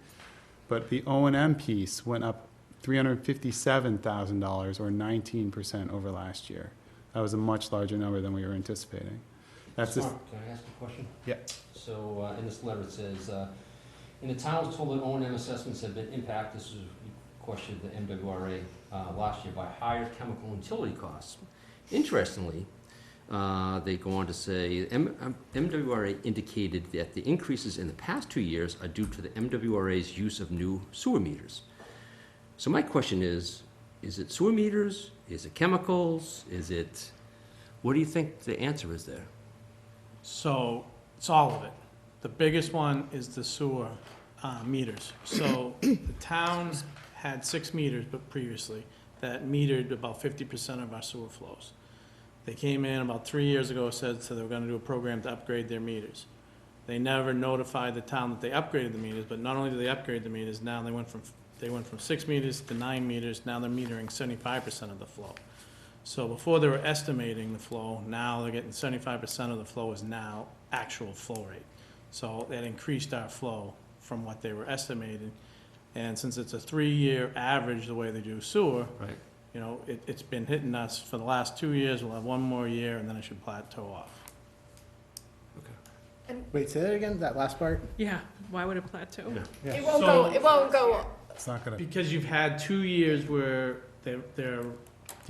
Speaker 13: But the O&M piece went up $357,000 or 19% over last year. That was a much larger number than we were anticipating. That's just,
Speaker 19: Mark, can I ask a question?
Speaker 13: yeah.
Speaker 19: So, in this letter it says, in the towns told that O&M assessments have been impacted, this is a question of the MWRA last year, by higher chemical and utility costs. Interestingly, they go on to say, MWRA indicated that the increases in the past 2 years are due to the MWRA's use of new sewer meters. So my question is it sewer meters? Is it chemicals? What do you think the answer is there?
Speaker 20: So it's all of it. The biggest one is the sewer meters. So the town had 6 meters, but previously, that metered about 50% of our sewer flows. They came in about 3 years ago, said so they were gonna do a program to upgrade their meters. They never notified the town that they upgraded the meters, but not only did they upgrade the meters, now they went from 6 meters to 9 meters, now they're metering 75% of the flow. So before they were estimating the flow, now they're getting 75% of the flow is now actual flow rate. So that increased our flow from what they were estimating. And since it's a 3-year average, the way they do sewer,
Speaker 19: Right.
Speaker 20: you know, it's been hitting us for the last 2 years. We'll have 1 more year, and then it should plateau off.
Speaker 1: Wait, say that again, that last part?
Speaker 4: Yeah, why would it plateau?
Speaker 1: Yeah.
Speaker 11: It won't go.
Speaker 13: It's not gonna.
Speaker 20: Because you've had 2 years where they're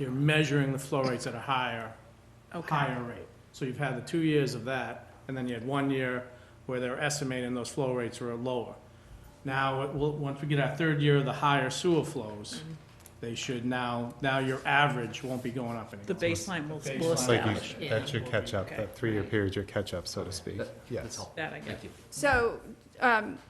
Speaker 20: measuring the flow rates at a higher rate. So you've had the 2 years of that, and then you had 1 year where they're estimating those flow rates were lower. Now, once we get our 3rd year of the higher sewer flows, they should now your average won't be going up anymore.
Speaker 4: The baseline will
Speaker 13: Like
Speaker 4: establish.
Speaker 13: that should catch up,
Speaker 4: Okay.
Speaker 13: that 3-year period should catch up, so to speak. Yes.
Speaker 4: That I get.
Speaker 11: So,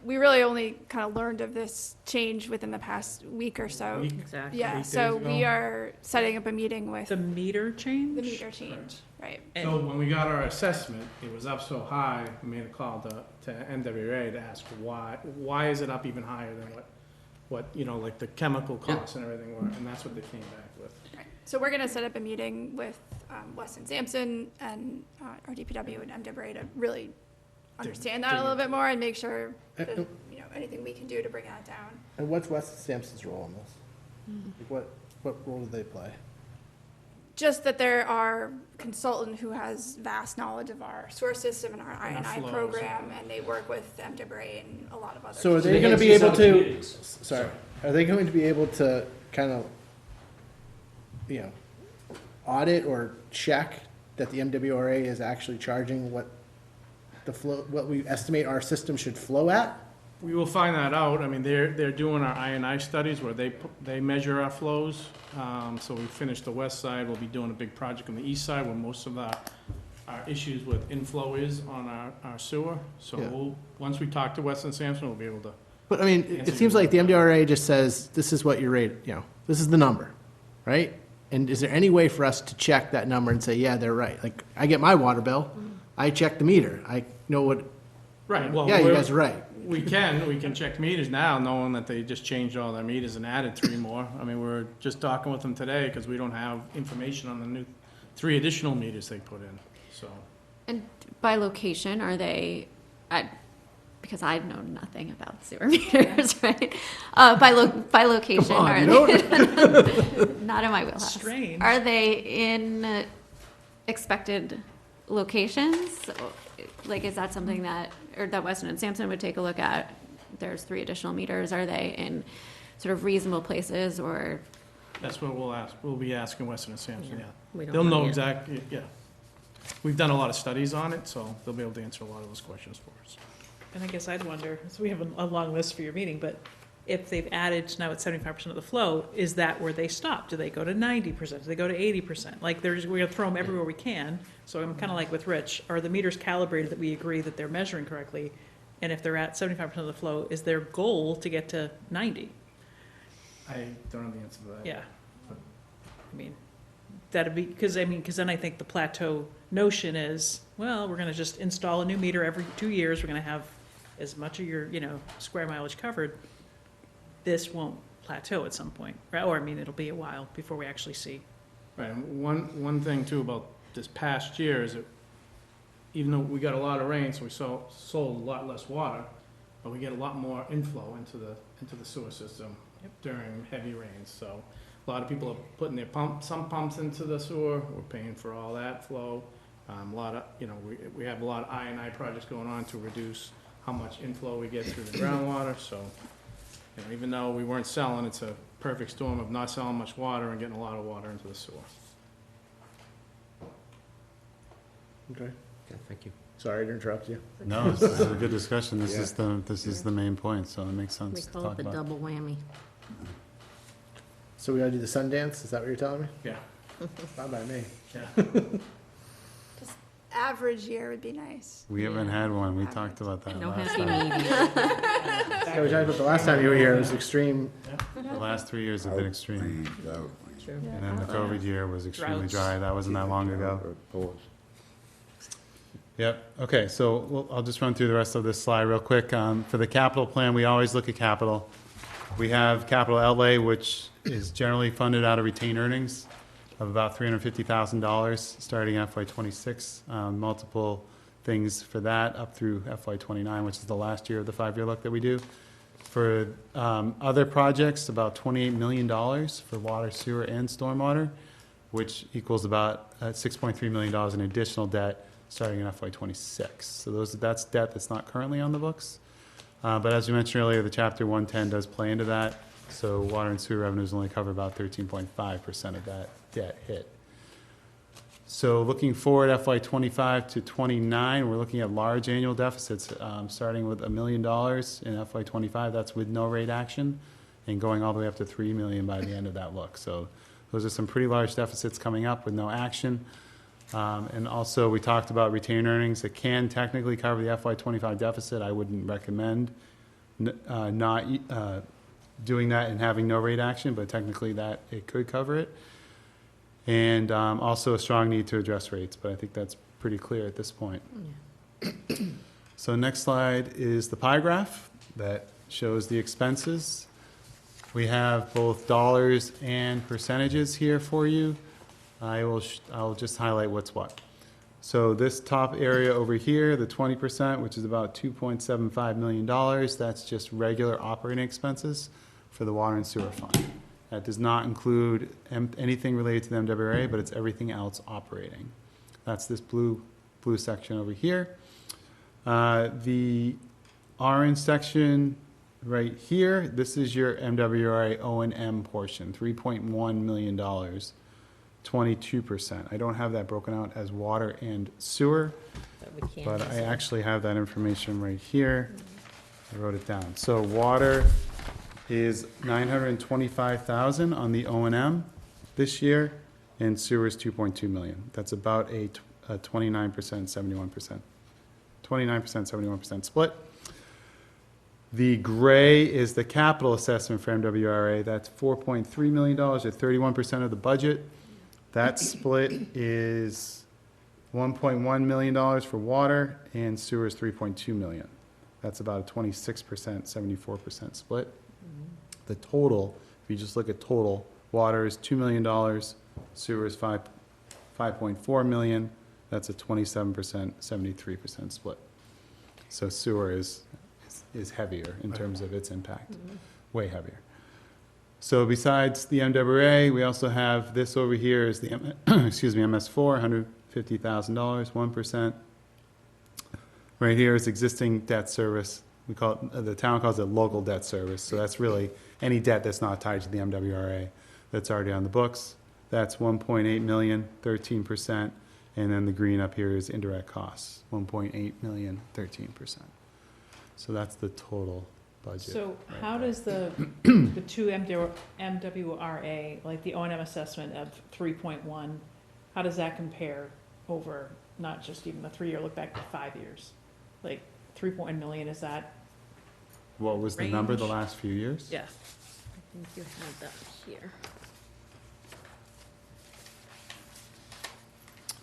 Speaker 11: we really only kind of learned of this change within the past week or so.
Speaker 4: Exactly.
Speaker 11: Yeah,
Speaker 20: 8
Speaker 11: so
Speaker 20: days
Speaker 11: we
Speaker 20: ago.
Speaker 11: are setting up a meeting with
Speaker 4: The meter change?
Speaker 11: the meter change, right?
Speaker 20: So when we got our assessment, it was up so high, we made a call to MWA to ask why is it up even higher than what, you know, like the chemical costs and everything were, and that's what they came back with.
Speaker 11: Right. So we're gonna set up a meeting with Weston Sampson and our DPW and MWA to really understand that a little bit more and make sure that, you know, anything we can do to bring that down.
Speaker 1: And what's Weston Sampson's role in this? Like what role do they play?
Speaker 11: Just that there are consultant who has vast knowledge of our source system and our
Speaker 20: And our
Speaker 11: I&I
Speaker 20: flows.
Speaker 11: program, and they work with MWA and a lot of other.
Speaker 1: So are they
Speaker 19: they
Speaker 1: gonna
Speaker 19: have
Speaker 1: be
Speaker 19: to
Speaker 1: able
Speaker 19: set up
Speaker 1: to,
Speaker 19: meetings.
Speaker 1: sorry, are they going to be able to kind of, you know, audit or check that the MWRA is actually charging what the flow, what we estimate our system should flow at?
Speaker 20: We will find that out. I mean, they're doing our I&I studies where they measure our flows. So we finished the west side. We'll be doing a big project on the east side where most of our issues with inflow is on our sewer. So
Speaker 1: Yeah.
Speaker 20: once we talk to Weston Sampson, we'll be able to.
Speaker 1: But I mean, it seems like the MWRA just says, this is what your rate, you know, this is the number, right? And is there any way for us to check that number and say, yeah, they're right? Like, I get my water bill, I check the meter, I know what,
Speaker 20: Right, well.
Speaker 1: yeah, you guys are right.
Speaker 20: We can check meters now, knowing that they just changed all their meters and added 3 more. I mean, we're just talking with them today because we don't have information on the new 3 additional meters they put in, so.
Speaker 5: And by location, are they because I know nothing about sewer meters, right? By location,
Speaker 1: Come on,
Speaker 5: are
Speaker 1: you
Speaker 5: they not in my wheelhouse?
Speaker 4: Strange.
Speaker 5: Are they in expected locations? Like, is that something that, or that Weston and Sampson would take a look at? There's 3 additional meters. Are they in sort of reasonable places, or?
Speaker 20: That's what we'll be asking Weston and Sampson, yeah.
Speaker 18: We don't
Speaker 20: They'll know
Speaker 18: yet.
Speaker 20: exactly, yeah. We've done a lot of studies on it, so they'll be able to answer a lot of those questions for us.
Speaker 4: And I guess I'd wonder, so we have a long list for your meeting, but if they've added, now it's 75% of the flow, is that where they stop? Do they go to 90%? Do they go to 80%? Like, we're gonna throw them everywhere we can. So I'm kind of like with Rich, are the meters calibrated that we agree that they're measuring correctly? And if they're at 75% of the flow, is their goal to get to 90?
Speaker 20: I don't know the answer to that.
Speaker 4: Yeah. I mean, that'd be, because then I think the plateau notion is, well, we're gonna just install a new meter every 2 years, we're gonna have as much of your, square mileage covered. This won't plateau at some point, right? Or, it'll be a while before we actually see.
Speaker 20: Right, and one thing too about this past year is that even though we got a lot of rain, so we sold a lot less water, but we get a lot more inflow into the sewer system during heavy rains. So a lot of people are putting their some pumps into the sewer. We're paying for all that flow. A lot of, we have a lot of I&I projects going on to reduce how much inflow we get through the groundwater. So, even though we weren't selling, it's a perfect storm of not selling much water and getting a lot of water into the sewer.
Speaker 1: Okay.
Speaker 19: Yeah, thank you.
Speaker 1: Sorry to interrupt you.
Speaker 13: No, this is a good discussion.
Speaker 1: Yeah.
Speaker 13: This is the main point, so it makes
Speaker 18: We
Speaker 13: sense to
Speaker 18: call
Speaker 13: talk
Speaker 18: it the
Speaker 13: about.
Speaker 18: double whammy.
Speaker 1: So we gotta do the Sundance, is that what you're telling me?
Speaker 20: Yeah.
Speaker 1: Not by me.
Speaker 11: Average year would be nice.
Speaker 13: We haven't had one. We talked about that
Speaker 18: No
Speaker 13: last
Speaker 18: happy
Speaker 13: time.
Speaker 18: medium.
Speaker 1: Yeah, we talked about the last time you were here, it was extreme.
Speaker 13: The last 3 years have been extreme.
Speaker 18: True.
Speaker 13: And then the COVID year was extremely
Speaker 4: Droughts.
Speaker 13: dry. That wasn't that long ago. Yep, okay, so I'll just run through the rest of this slide real quick. For the capital plan, we always look at capital. We have capital outlay, which is generally funded out of retained earnings of about $350,000 starting FY '26. Multiple things for that up through FY '29, which is the last year of the 5-year look that we do. For other projects, about $28 million for water, sewer, and stormwater, which equals about $6.3 million in additional debt starting in FY '26. So that's debt that's not currently on the books. But as you mentioned earlier, the Chapter 110 does play into that. So water and sewer revenues only cover about 13.5% of that debt hit. So looking forward, FY '25 to '29, we're looking at large annual deficits, starting with $1 million in FY '25. That's with no rate action, and going all the way up to $3 million by the end of that look. So those are some pretty large deficits coming up with no action. And also, we talked about retained earnings. It can technically cover the FY '25 deficit. I wouldn't recommend not doing that and having no rate action, but technically that it could cover it. And also a strong need to address rates, but I think that's pretty clear at this point. So next slide is the pie graph that shows the expenses. We have both dollars and percentages here for you. I'll just highlight what's what. So this top area over here, the 20%, which is about $2.75 million, that's just regular operating expenses for the water and sewer fund. That does not include anything related to the MWRA, but it's everything else operating. That's this blue section over here. The orange section right here, this is your MWRA O&M portion, $3.1 million, 22%. I don't have that broken out as water and sewer, but I actually have that information right here. I wrote it down. So water is $925,000 on the O&M this year, and sewer is $2.2 million. That's about a 29%, 71%. 29%, 71% split. The gray is the capital assessment for MWRA. That's $4.3 million at 31% of the budget. That split is $1.1 million for water, and sewer is $3.2 million. That's about a 26%, 74% split. The total, if you just look at total, water is $2 million, sewer is $5.4 million. That's a 27%, 73% split. So sewer is heavier in terms of its impact, way heavier. So besides the MWA, we also have this over here is the, excuse me, MS4, $150,000, 1%. Right here is existing debt service. We call it, the town calls it local debt service. So that's really any debt that's not tied to the MWRA that's already on the books. That's 1.8 million, 13%. And then the green up here is indirect costs, 1.8 million, 13%. So that's the total budget.
Speaker 4: So
Speaker 13: right
Speaker 4: how
Speaker 13: there.
Speaker 4: does the two MWRA, like the O&M assessment of 3.1, how does that compare over not just even the 3-year look back, but 5 years? Like 3.1 million, is that?
Speaker 13: What was the number the
Speaker 4: range?
Speaker 13: last few years?
Speaker 4: Yeah.
Speaker 5: I think you had that here.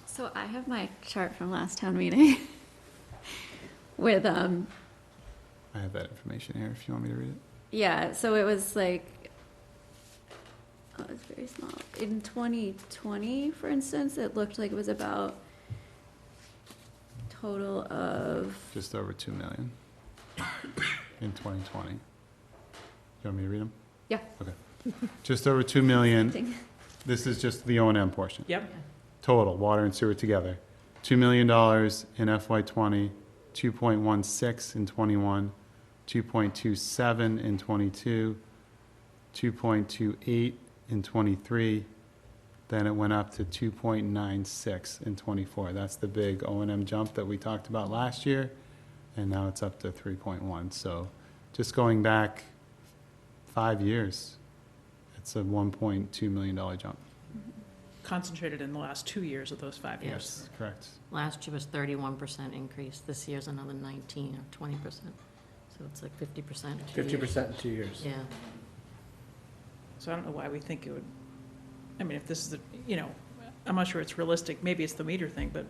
Speaker 5: So I have my chart from last town meeting with,
Speaker 13: I have that information here if you want me to read it.
Speaker 5: yeah, so it was like, oh, it's very small. In 2020, for instance, it looked like it was about total of,
Speaker 13: Just over 2 million in 2020. You want me to read them?
Speaker 5: yeah.
Speaker 13: Okay. Just over 2 million. This is just the O&M portion.
Speaker 4: Yep.
Speaker 13: Total, water and sewer together. $2 million in FY '20, 2.16 in '21, 2.27 in '22, 2.28 in '23. Then it went up to 2.96 in '24. That's the big O&M jump that we talked about last year. And now it's up to 3.1. So just going back 5 years, it's a $1.2 million jump.
Speaker 4: Concentrated in the last 2 years of those 5 years.
Speaker 13: Yes, correct.
Speaker 21: Last year was 31% increase. This year's another 19 or 20%. So it's like 50% in 2 years.
Speaker 1: 50% in 2 years.
Speaker 21: Yeah.
Speaker 4: So I don't know why we think it would, I mean, if this is, I'm not sure it's realistic, maybe it's the meter thing, but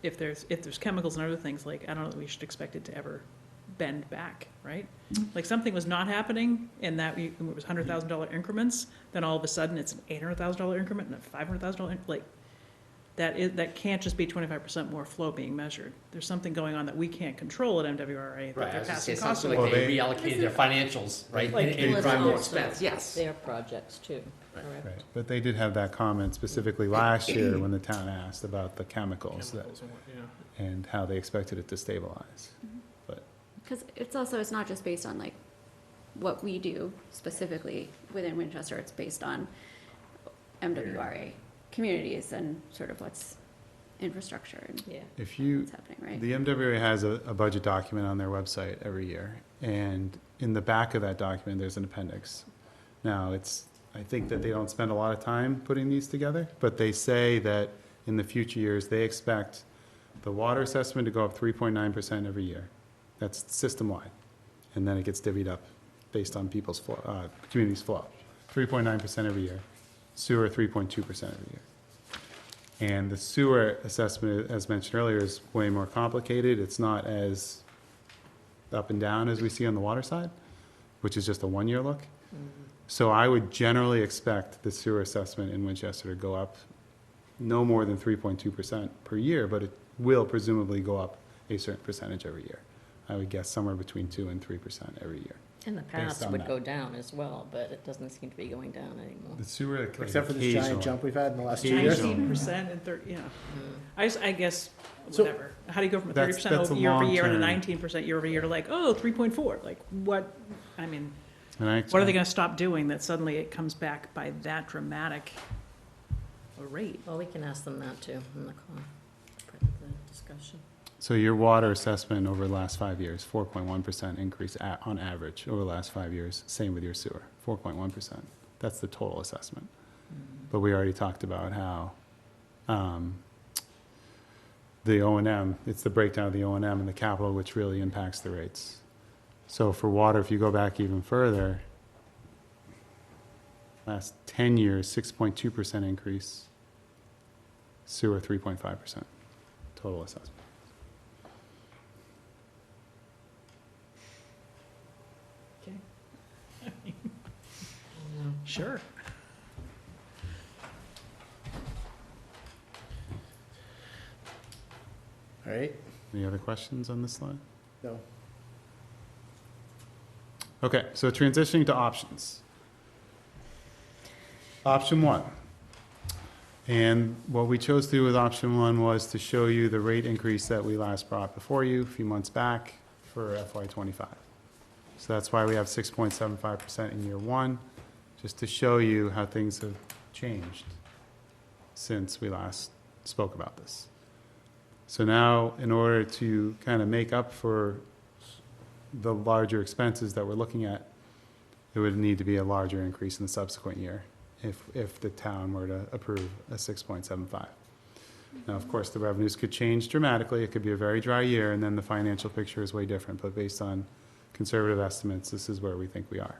Speaker 4: if there's chemicals and other things, like, I don't know that we should expect it to ever bend back, right? Like, something was not happening, and that it was $100,000 increments, then all of a sudden it's an $800,000 increment and a $500,000, like, that can't just be 25% more flow being measured. There's something going on that we can't control at MWRA, that
Speaker 19: Right, I
Speaker 4: they're
Speaker 19: was gonna say
Speaker 4: passing costs
Speaker 19: something
Speaker 4: along.
Speaker 19: like they reallocated their financials, right,
Speaker 4: Like-
Speaker 19: and
Speaker 21: Well,
Speaker 19: drive
Speaker 21: it's
Speaker 19: more
Speaker 21: also
Speaker 19: expense, yes.
Speaker 21: Their projects too, correct?
Speaker 13: Right, but they did have that comment specifically last year when the town asked about the chemicals that,
Speaker 20: Chemicals and what- yeah.
Speaker 13: and how they expected it to stabilize. But
Speaker 5: Because it's not just based on like what we do specifically within Winchester, it's based on MWRA communities and sort of what's infrastructure and
Speaker 21: Yeah.
Speaker 13: if you,
Speaker 5: what's happening, right?
Speaker 13: the MWA has a budget document on their website every year, and in the back of that document, there's an appendix. Now, I think that they don't spend a lot of time putting these together, but they say that in the future years, they expect the water assessment to go up 3.9% every year. That's system-wide. And then it gets divvied up based on people's flow, community's flow. 3.9% every year. Sewer, 3.2% every year. And the sewer assessment, as mentioned earlier, is way more complicated. It's not as up and down as we see on the water side, which is just a one-year look. So I would generally expect the sewer assessment in Winchester to go up no more than 3.2% per year, but it will presumably go up a certain percentage every year. I would guess somewhere between 2 and 3% every year.
Speaker 21: In the
Speaker 13: Based
Speaker 21: past,
Speaker 13: on
Speaker 21: would
Speaker 13: that.
Speaker 21: go down as well, but it doesn't seem to be going down anymore.
Speaker 13: The sewer, like,
Speaker 1: Except for this giant
Speaker 13: occasionally.
Speaker 1: jump we've had in the last 2 years.
Speaker 4: 19% and 30, yeah. I guess,
Speaker 1: So-
Speaker 4: whatever. How do you go from a
Speaker 13: That's-
Speaker 4: 30%
Speaker 13: that's a
Speaker 4: year over year and a
Speaker 13: long-term.
Speaker 4: 19% year over year to like, oh, 3.4? Like, what, I mean,
Speaker 13: And I
Speaker 4: what are they gonna stop doing that suddenly it comes back by that dramatic a rate?
Speaker 21: Well, we can ask them that too in the call, part of the discussion.
Speaker 13: So your water assessment over the last 5 years, 4.1% increase on average over the last 5 years. Same with your sewer, 4.1%. That's the total assessment. But we already talked about how the O&M, it's the breakdown of the O&M and the capital which really impacts the rates. So for water, if you go back even further, last 10 years, 6.2% increase. Sewer, 3.5% total assessment.
Speaker 4: Sure.
Speaker 1: All right.
Speaker 13: Any other questions on this slide?
Speaker 1: No.
Speaker 13: Okay, so transitioning to options. Option one. And what we chose to do with option one was to show you the rate increase that we last brought before you a few months back for FY '25. So that's why we have 6.75% in year one, just to show you how things have changed since we last spoke about this. So now, in order to kind of make up for the larger expenses that we're looking at, it would need to be a larger increase in the subsequent year if the town were to approve a 6.75. Now, of course, the revenues could change dramatically. It could be a very dry year, and then the financial picture is way different. But based on conservative estimates, this is where we think we are.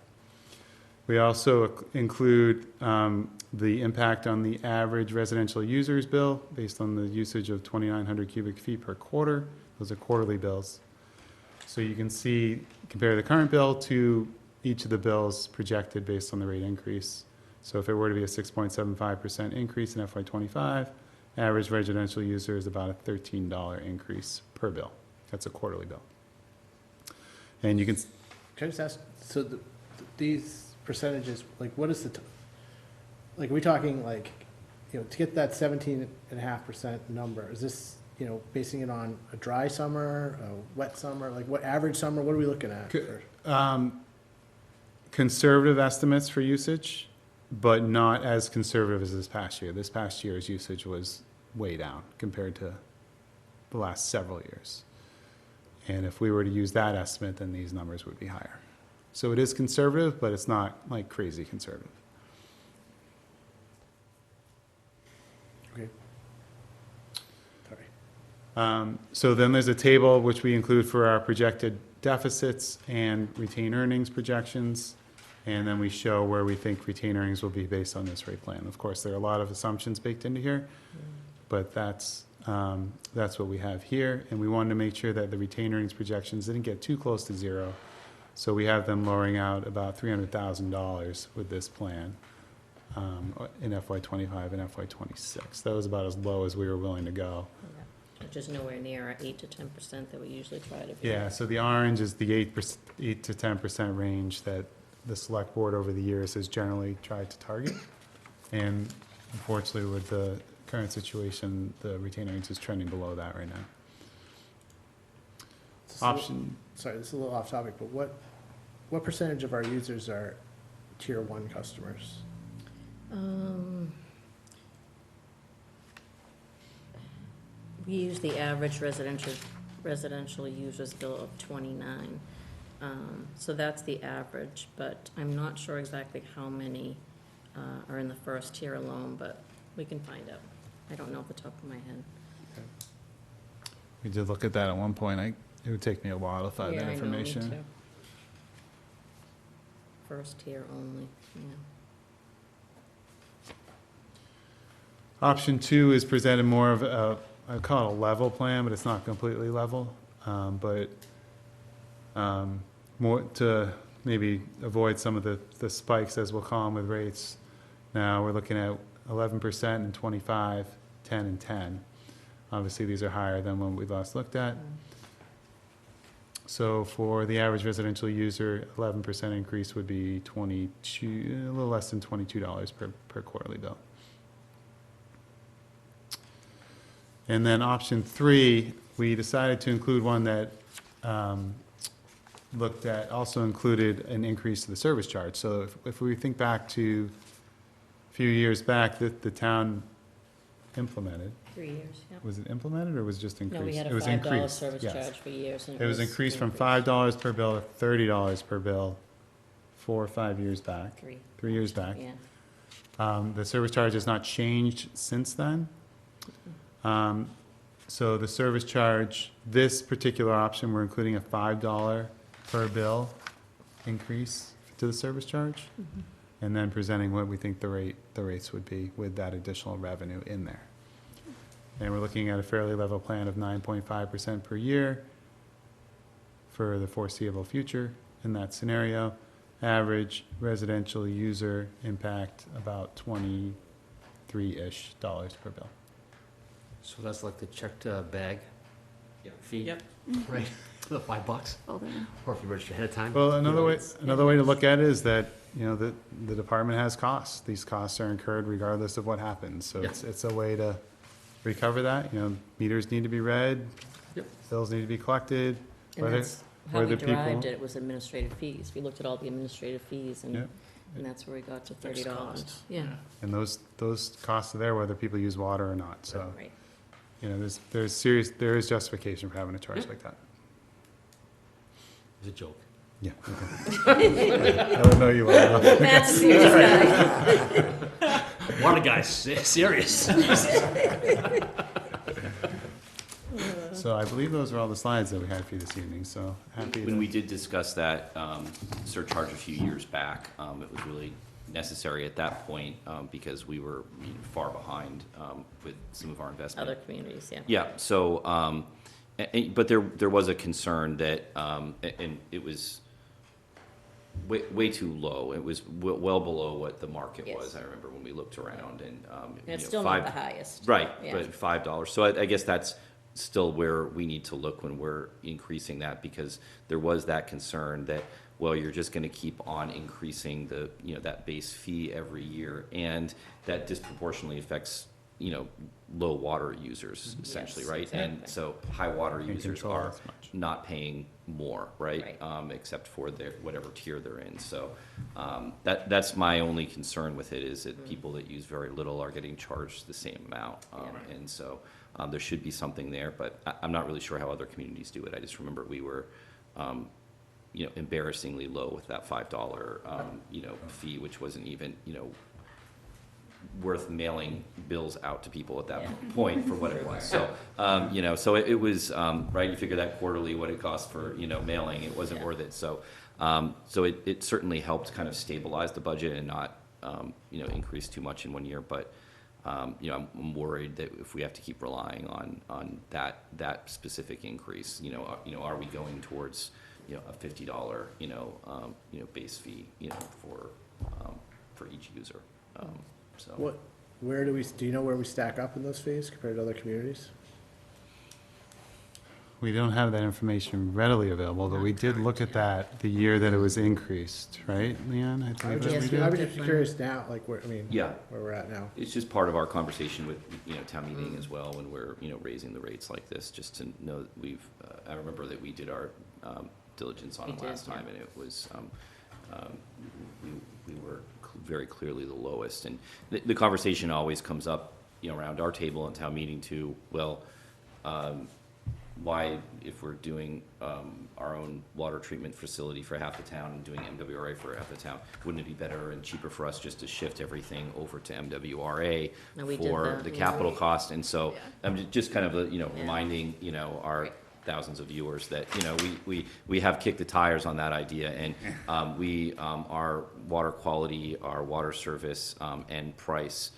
Speaker 13: We also include the impact on the average residential user's bill based on the usage of 2,900 cubic feet per quarter. Those are quarterly bills. So you can see, compare the current bill to each of the bills projected based on the rate increase. So if it were to be a 6.75% increase in FY '25, average residential user is about a $13 increase per bill. That's a quarterly bill. And you can...
Speaker 1: Can I just ask, so these percentages, like what is like, are we talking like, you know, to get that 17.5% number, is this, you know, basing it on a dry summer, a wet summer, like what average summer, what are we looking at?
Speaker 13: Conservative estimates for usage, but not as conservative as this past year. This past year's usage was way down compared to the last several years. And if we were to use that estimate, then these numbers would be higher. So it is conservative, but it's not like crazy conservative.
Speaker 1: Okay. Sorry.
Speaker 13: So then there's a table which we include for our projected deficits and retained earnings projections. And then we show where we think retained earnings will be based on this rate plan. Of course, there are a lot of assumptions baked into here, but that's what we have here. And we wanted to make sure that the retained earnings projections didn't get too close to zero. So we have them lowering out about $300,000 with this plan in FY '25 and FY '26. That was about as low as we were willing to go.
Speaker 21: Which is nowhere near our 8 to 10% that we usually try to be.
Speaker 13: Yeah, so the orange is the 8 to 10% range that the select board over the years has generally tried to target. And unfortunately, with the current situation, the retained earnings is trending below that right now.
Speaker 1: Sorry, this is a little off topic, but what percentage of our users are tier 1 customers?
Speaker 21: We use the average residential user's bill of 29. So that's the average, but I'm not sure exactly how many are in the first tier alone, but we can find out. I don't know off the top of my head.
Speaker 13: We did look at that at one point. It would take me a while to find
Speaker 21: Yeah,
Speaker 13: that
Speaker 21: I know, me
Speaker 13: information.
Speaker 21: too. First tier only, yeah.
Speaker 13: Option 2 is presented more of a, I call it a level plan, but it's not completely level. But more to maybe avoid some of the spikes, as we'll call them, with rates. Now we're looking at 11% and 25, 10 and 10. Obviously, these are higher than what we last looked at. So for the average residential user, 11% increase would be a little less than $22 per quarterly bill. And then option 3, we decided to include one that also included an increase to the service charge. So if we think back to a few years back that the town implemented.
Speaker 21: 3 years, yeah.
Speaker 13: Was it implemented or was it just increased?
Speaker 21: No, we had
Speaker 13: It
Speaker 21: a
Speaker 13: was
Speaker 21: $5
Speaker 13: increased,
Speaker 21: service
Speaker 13: yes.
Speaker 21: charge for years. And
Speaker 13: It was increased from $5 per bill to $30 per bill 4 or 5 years back. 3 years back.
Speaker 21: Yeah.
Speaker 13: The service charge has not changed since then. So the service charge, this particular option, we're including a $5 per bill increase to the service charge, and then presenting what we think the rates would be with that additional revenue in there. And we're looking at a fairly level plan of 9.5% per year for the foreseeable future in that scenario. Average residential user impact about $23-ish per bill.
Speaker 19: So that's like the checked bag fee?
Speaker 21: Yep.
Speaker 19: Right. The $5,
Speaker 5: Hold on.
Speaker 19: or if you register ahead of time.
Speaker 13: Well,
Speaker 19: you know,
Speaker 13: another way to look at it is that, you know, the department has costs. These costs are incurred regardless of what happens. So
Speaker 19: Yeah.
Speaker 13: it's a way to recover that. You know, meters need to be read,
Speaker 19: Yep.
Speaker 13: bills need to be collected.
Speaker 21: And
Speaker 13: whether-
Speaker 21: that's how we
Speaker 13: whether people-
Speaker 21: derived it, was administrative fees. We looked at all the administrative fees and,
Speaker 13: Yep.
Speaker 21: and that's where we got to
Speaker 20: Fixed
Speaker 21: $30.
Speaker 20: costs.
Speaker 21: Yeah,
Speaker 13: And those costs are there whether people use water or not. So,
Speaker 21: right.
Speaker 13: you know, there is justification for having a charge like that.
Speaker 19: It was a joke.
Speaker 13: Yeah. Okay. I don't know you well enough.
Speaker 21: Matt's a serious guy.
Speaker 19: Water guy's serious.
Speaker 13: So I believe those are all the slides that we had for you this evening, so happy
Speaker 10: When
Speaker 13: to.
Speaker 10: we did discuss that surcharge a few years back, it was really necessary at that point because we were far behind with some of our investment.
Speaker 21: Other communities, yeah.
Speaker 10: Yeah, so, but there was a concern that, and it was way too low. It was well below what the market was.
Speaker 21: Yes.
Speaker 10: I remember when we looked around and.
Speaker 21: And
Speaker 10: you
Speaker 21: it's
Speaker 10: know,
Speaker 21: still not the highest.
Speaker 10: Right,
Speaker 21: Yeah.
Speaker 10: but $5. So I guess that's still where we need to look when we're increasing that, because there was that concern that, well, you're just gonna keep on increasing the, you know, that base fee every year, and that disproportionately affects, you know, low water users essentially,
Speaker 21: Yes,
Speaker 10: right? And
Speaker 21: exactly.
Speaker 10: so high water
Speaker 13: Can't
Speaker 10: users
Speaker 13: control
Speaker 10: are
Speaker 13: as much.
Speaker 10: not paying more, right?
Speaker 21: Right.
Speaker 10: Except for their, whatever tier they're in. So, that's my only concern with it, is that people that use very little are getting charged the same amount. And so, there should be something there, but I'm not really sure how other communities do it. I just remember we were, you know, embarrassingly low with that $5, you know, fee, which wasn't even, you know, worth mailing bills out to people at that point for what it was. So, you know, so it was, right, you figure that quarterly, what it cost for, you know, mailing, it wasn't worth it. So, so it certainly helped kind of stabilize the budget and not, you know, increase too much in one year. But, you know, I'm worried that if we have to keep relying on that specific increase, you know, are we going towards, you know, a $50, you know, base fee, you know, for each user? So.
Speaker 1: Do you know where we stack up in those fees compared to other communities?
Speaker 13: We don't have that information readily available, but we did look at that the year that it was increased, right, Leon? I
Speaker 1: I
Speaker 13: believe
Speaker 1: would
Speaker 13: that we
Speaker 1: just,
Speaker 13: did.
Speaker 1: I would just be curious now, like, where, I mean,
Speaker 10: Yeah.
Speaker 1: where we're at now.
Speaker 10: It's just part of our conversation with, you know, town meeting as well, when we're, you know, raising the rates like this, just to know that we've, I remember that we did our diligence on
Speaker 21: We
Speaker 10: it
Speaker 21: did,
Speaker 10: last
Speaker 21: yeah.
Speaker 10: time, and it was, we were very clearly the lowest. And the conversation always comes up, you know, around our table in town meeting too, well, why, if we're doing our own water treatment facility for half the town and doing MWRA for half the town, wouldn't it be better and cheaper for us just to shift everything over to MWRA
Speaker 21: No, we did
Speaker 10: for
Speaker 21: that,
Speaker 10: the
Speaker 21: yeah.
Speaker 10: capital cost? And so I'm just kind of, you know, reminding, you know, our thousands of viewers that, you know, we have kicked the tires on that idea, and our water quality, our water service, and price,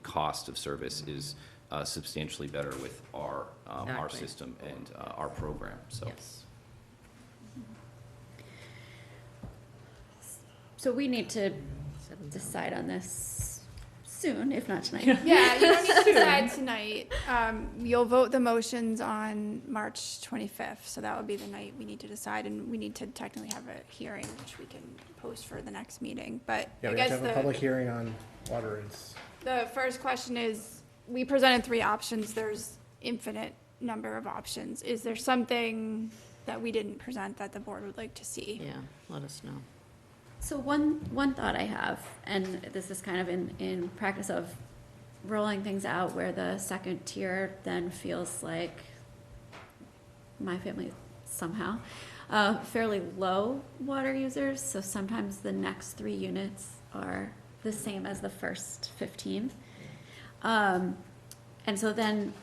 Speaker 10: cost of service is substantially better with our
Speaker 21: Exactly.
Speaker 10: system and our program, so.
Speaker 21: Yes.
Speaker 5: So we need to decide on this soon, if not tonight.
Speaker 11: Yeah, you don't need to decide tonight. You'll vote the motions on March 25th, so that would be the night we need to decide, and we need to technically have a hearing, which we can post for the next meeting, but
Speaker 1: Yeah,
Speaker 11: I
Speaker 1: we have
Speaker 11: guess
Speaker 1: to have a public hearing on water rates.
Speaker 11: the first question is, we presented 3 options, there's infinite number of options. Is there something that we didn't present that the board would like to see?
Speaker 21: Yeah, let us know.
Speaker 5: So one thought I have, and this is kind of in practice of rolling things out where the second tier then feels like my family somehow, fairly low water users. So sometimes the next 3 units are the same as the first 15. And so then,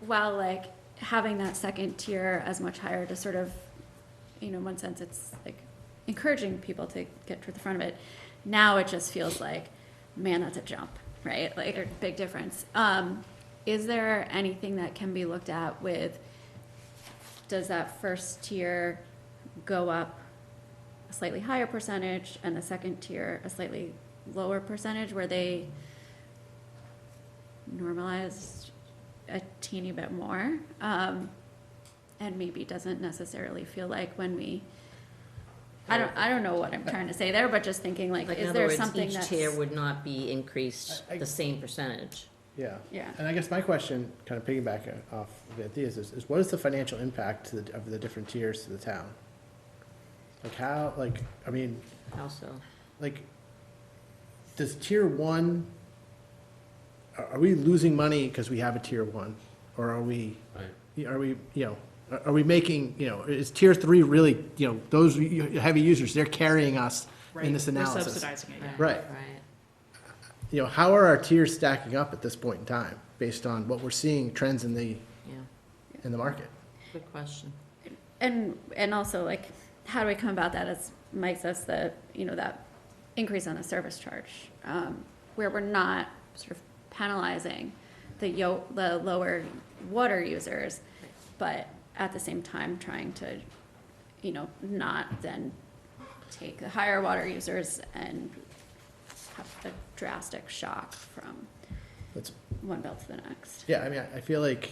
Speaker 5: while like having that second tier as much higher to sort of, you know, in one sense it's like encouraging people to get to the front of it. Now it just feels like, man, that's a jump, right? Like a big difference. Is there anything that can be looked at with, does that first tier go up a slightly higher percentage and the second tier a slightly lower percentage, where they normalized a teeny bit more? And and maybe doesn't necessarily feel like when we, I don't know what I'm trying to say there, but just thinking like,
Speaker 21: Like, in
Speaker 5: is
Speaker 21: other
Speaker 5: there
Speaker 21: words,
Speaker 5: something
Speaker 21: each
Speaker 5: that's?
Speaker 21: tier would not be increased
Speaker 1: I-
Speaker 21: the same percentage.
Speaker 1: Yeah.
Speaker 5: Yeah.
Speaker 1: And I guess my question, kind of piggybacking off of Anthea's, is what is the financial impact of the different tiers to the town? Like how, I mean,
Speaker 21: How so?
Speaker 1: like, does tier one, are we losing money because we have a tier one? Or are we, are we making, is tier three really, those heavy users, they're carrying us
Speaker 4: Right,
Speaker 1: in this
Speaker 4: we're
Speaker 1: analysis?
Speaker 4: subsidizing it, yeah.
Speaker 1: Right. How are our tiers stacking up at this point in time, based on what we're seeing trends in the market?
Speaker 21: Good question.
Speaker 5: And also like, how do we come about that, as Mike says, that increase on the service charge, where we're not sort of penalizing the lower water users, but at the same time trying to, not then take the higher water users and have a drastic shock from one bill to the next.
Speaker 1: Yeah, I mean, I feel like,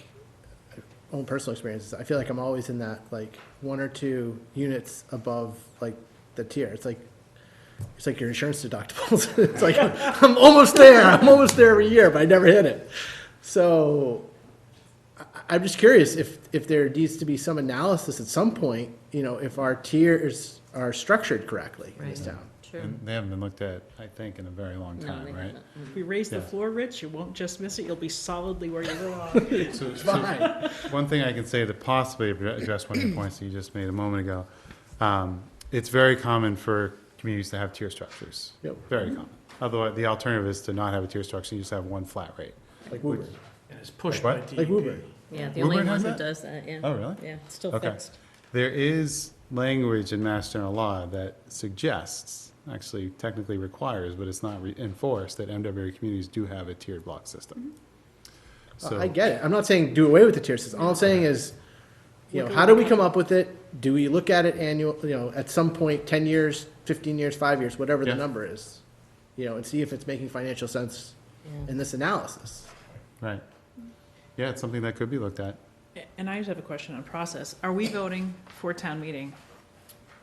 Speaker 1: own personal experiences, I feel like I'm always in that, like, 1 or 2 units above, like, the tier. It's like your insurance deductibles. It's like, I'm almost there every year, but I never hit it. So, I'm just curious if there needs to be some analysis at some point, if our tiers are structured correctly in this town.
Speaker 21: True.
Speaker 13: And they haven't been looked at, I think, in a very long
Speaker 21: No,
Speaker 13: time,
Speaker 21: they
Speaker 13: right?
Speaker 21: haven't.
Speaker 4: If we raise the
Speaker 13: Yeah.
Speaker 4: floor, Rich, you won't just miss it, you'll be solidly where you belong.
Speaker 13: So,
Speaker 1: Fine.
Speaker 13: one thing I can say that possibly address one of the points that you just made a moment ago, it's very common for communities to have tier structures.
Speaker 1: Yep.
Speaker 13: Very common. Otherwise, the alternative is to not have a tier structure, you just have one flat rate.
Speaker 1: Like Woburn.
Speaker 20: And it's pushed
Speaker 13: Like
Speaker 20: by
Speaker 13: what?
Speaker 20: DEP.
Speaker 1: Like Woburn.
Speaker 21: Yeah, the only
Speaker 13: Woburn
Speaker 21: one
Speaker 13: has
Speaker 21: who
Speaker 13: that?
Speaker 21: does that, yeah.
Speaker 13: Oh, really?
Speaker 21: Yeah, it's still
Speaker 13: Okay.
Speaker 21: fixed.
Speaker 13: There is language in Mass General Law that suggests, actually technically requires, but it's not enforced, that MWA communities do have a tiered block system. So,
Speaker 1: I get it. I'm not saying do away with the tier system. All I'm saying is, how do we come up with it? Do we look at it at some point, 10 years, 15 years, 5 years, whatever the
Speaker 13: Yeah.
Speaker 1: number is, and see if it's making financial sense
Speaker 21: Yeah.
Speaker 1: in this analysis.
Speaker 13: right. Yeah, it's something that could be looked at.
Speaker 4: And I just have a question on process. Are we voting for town meeting?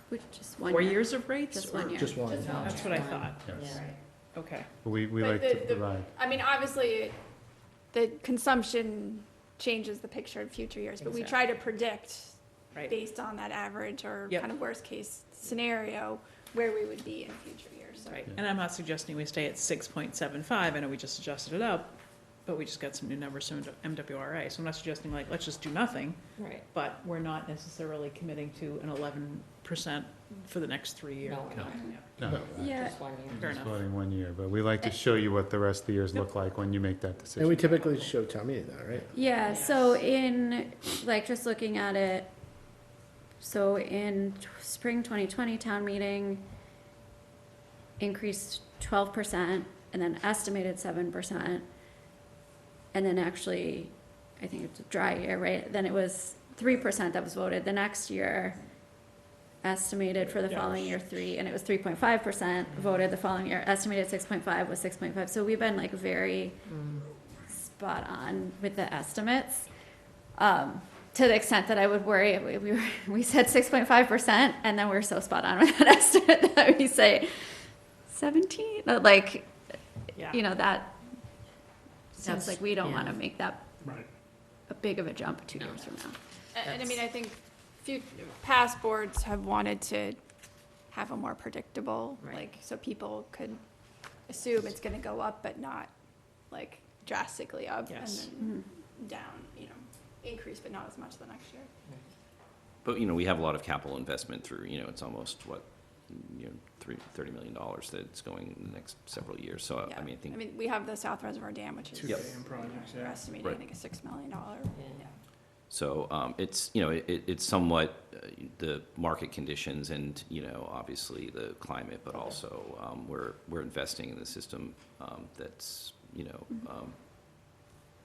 Speaker 5: Which just 1
Speaker 4: 4
Speaker 5: year.
Speaker 4: years of rates?
Speaker 5: Just 1 year.
Speaker 1: Just one.
Speaker 4: That's what I thought.
Speaker 13: Yes.
Speaker 4: Okay.
Speaker 13: But we
Speaker 11: But
Speaker 13: like to provide.
Speaker 11: I mean, obviously, the consumption changes the picture in future years, but we try to predict
Speaker 4: Right.
Speaker 11: based on that average or
Speaker 4: Yep.
Speaker 11: kind of worst case scenario where we would be in future years. So.
Speaker 4: Right, and I'm not suggesting we stay at 6.75, I know we just adjusted it up, but we just got some new numbers from MWRA, so I'm not suggesting like, let's just do nothing,
Speaker 21: Right.
Speaker 4: but we're not necessarily committing to an 11% for the next 3 years.
Speaker 21: No, we're not.
Speaker 13: No,
Speaker 5: Yeah,
Speaker 21: Just 1 year.
Speaker 4: Fair
Speaker 13: just
Speaker 4: enough.
Speaker 13: voting 1 year, but we like to show you what the rest of the years look like when you make that decision.
Speaker 1: And we typically show town meeting that, right?
Speaker 5: yeah, so in, like, just looking at it, so in spring 2020 town meeting increased 12% and then estimated 7%. And then actually, I think it's a dry year, right? Then it was 3% that was voted. The next year, estimated for the following year 3, and it was 3.5% voted the following year. Estimated 6.5 was 6.5. So we've been like very spot on with the estimates. To the extent that I would worry, we said 6.5%, and then we're so spot on with that estimate that we say 17. Like,
Speaker 4: Yeah.
Speaker 5: that seems
Speaker 21: That's-
Speaker 5: like we don't
Speaker 21: yeah.
Speaker 5: want to make that
Speaker 20: Right.
Speaker 5: a big of a jump 2 years from now.
Speaker 11: And I mean, I think past boards have wanted to have a more predictable,
Speaker 21: Right.
Speaker 11: like, so people could assume it's gonna go up, but not like drastically up.
Speaker 4: Yes.
Speaker 11: And then down, increase, but not as much the next year.
Speaker 10: But, we have a lot of capital investment through, it's almost, $30 million that's going in the next several years. So,
Speaker 11: Yeah.
Speaker 10: I think.
Speaker 11: I mean, we have the South Reservoir Dam, which is.
Speaker 10: Yep.
Speaker 20: projects,
Speaker 11: We're
Speaker 20: yeah.
Speaker 11: estimating, I
Speaker 10: Right.
Speaker 11: think, a $6 million.
Speaker 21: Yeah.
Speaker 10: So it's, it's somewhat the market conditions and, obviously the climate, but also we're investing in the system that's,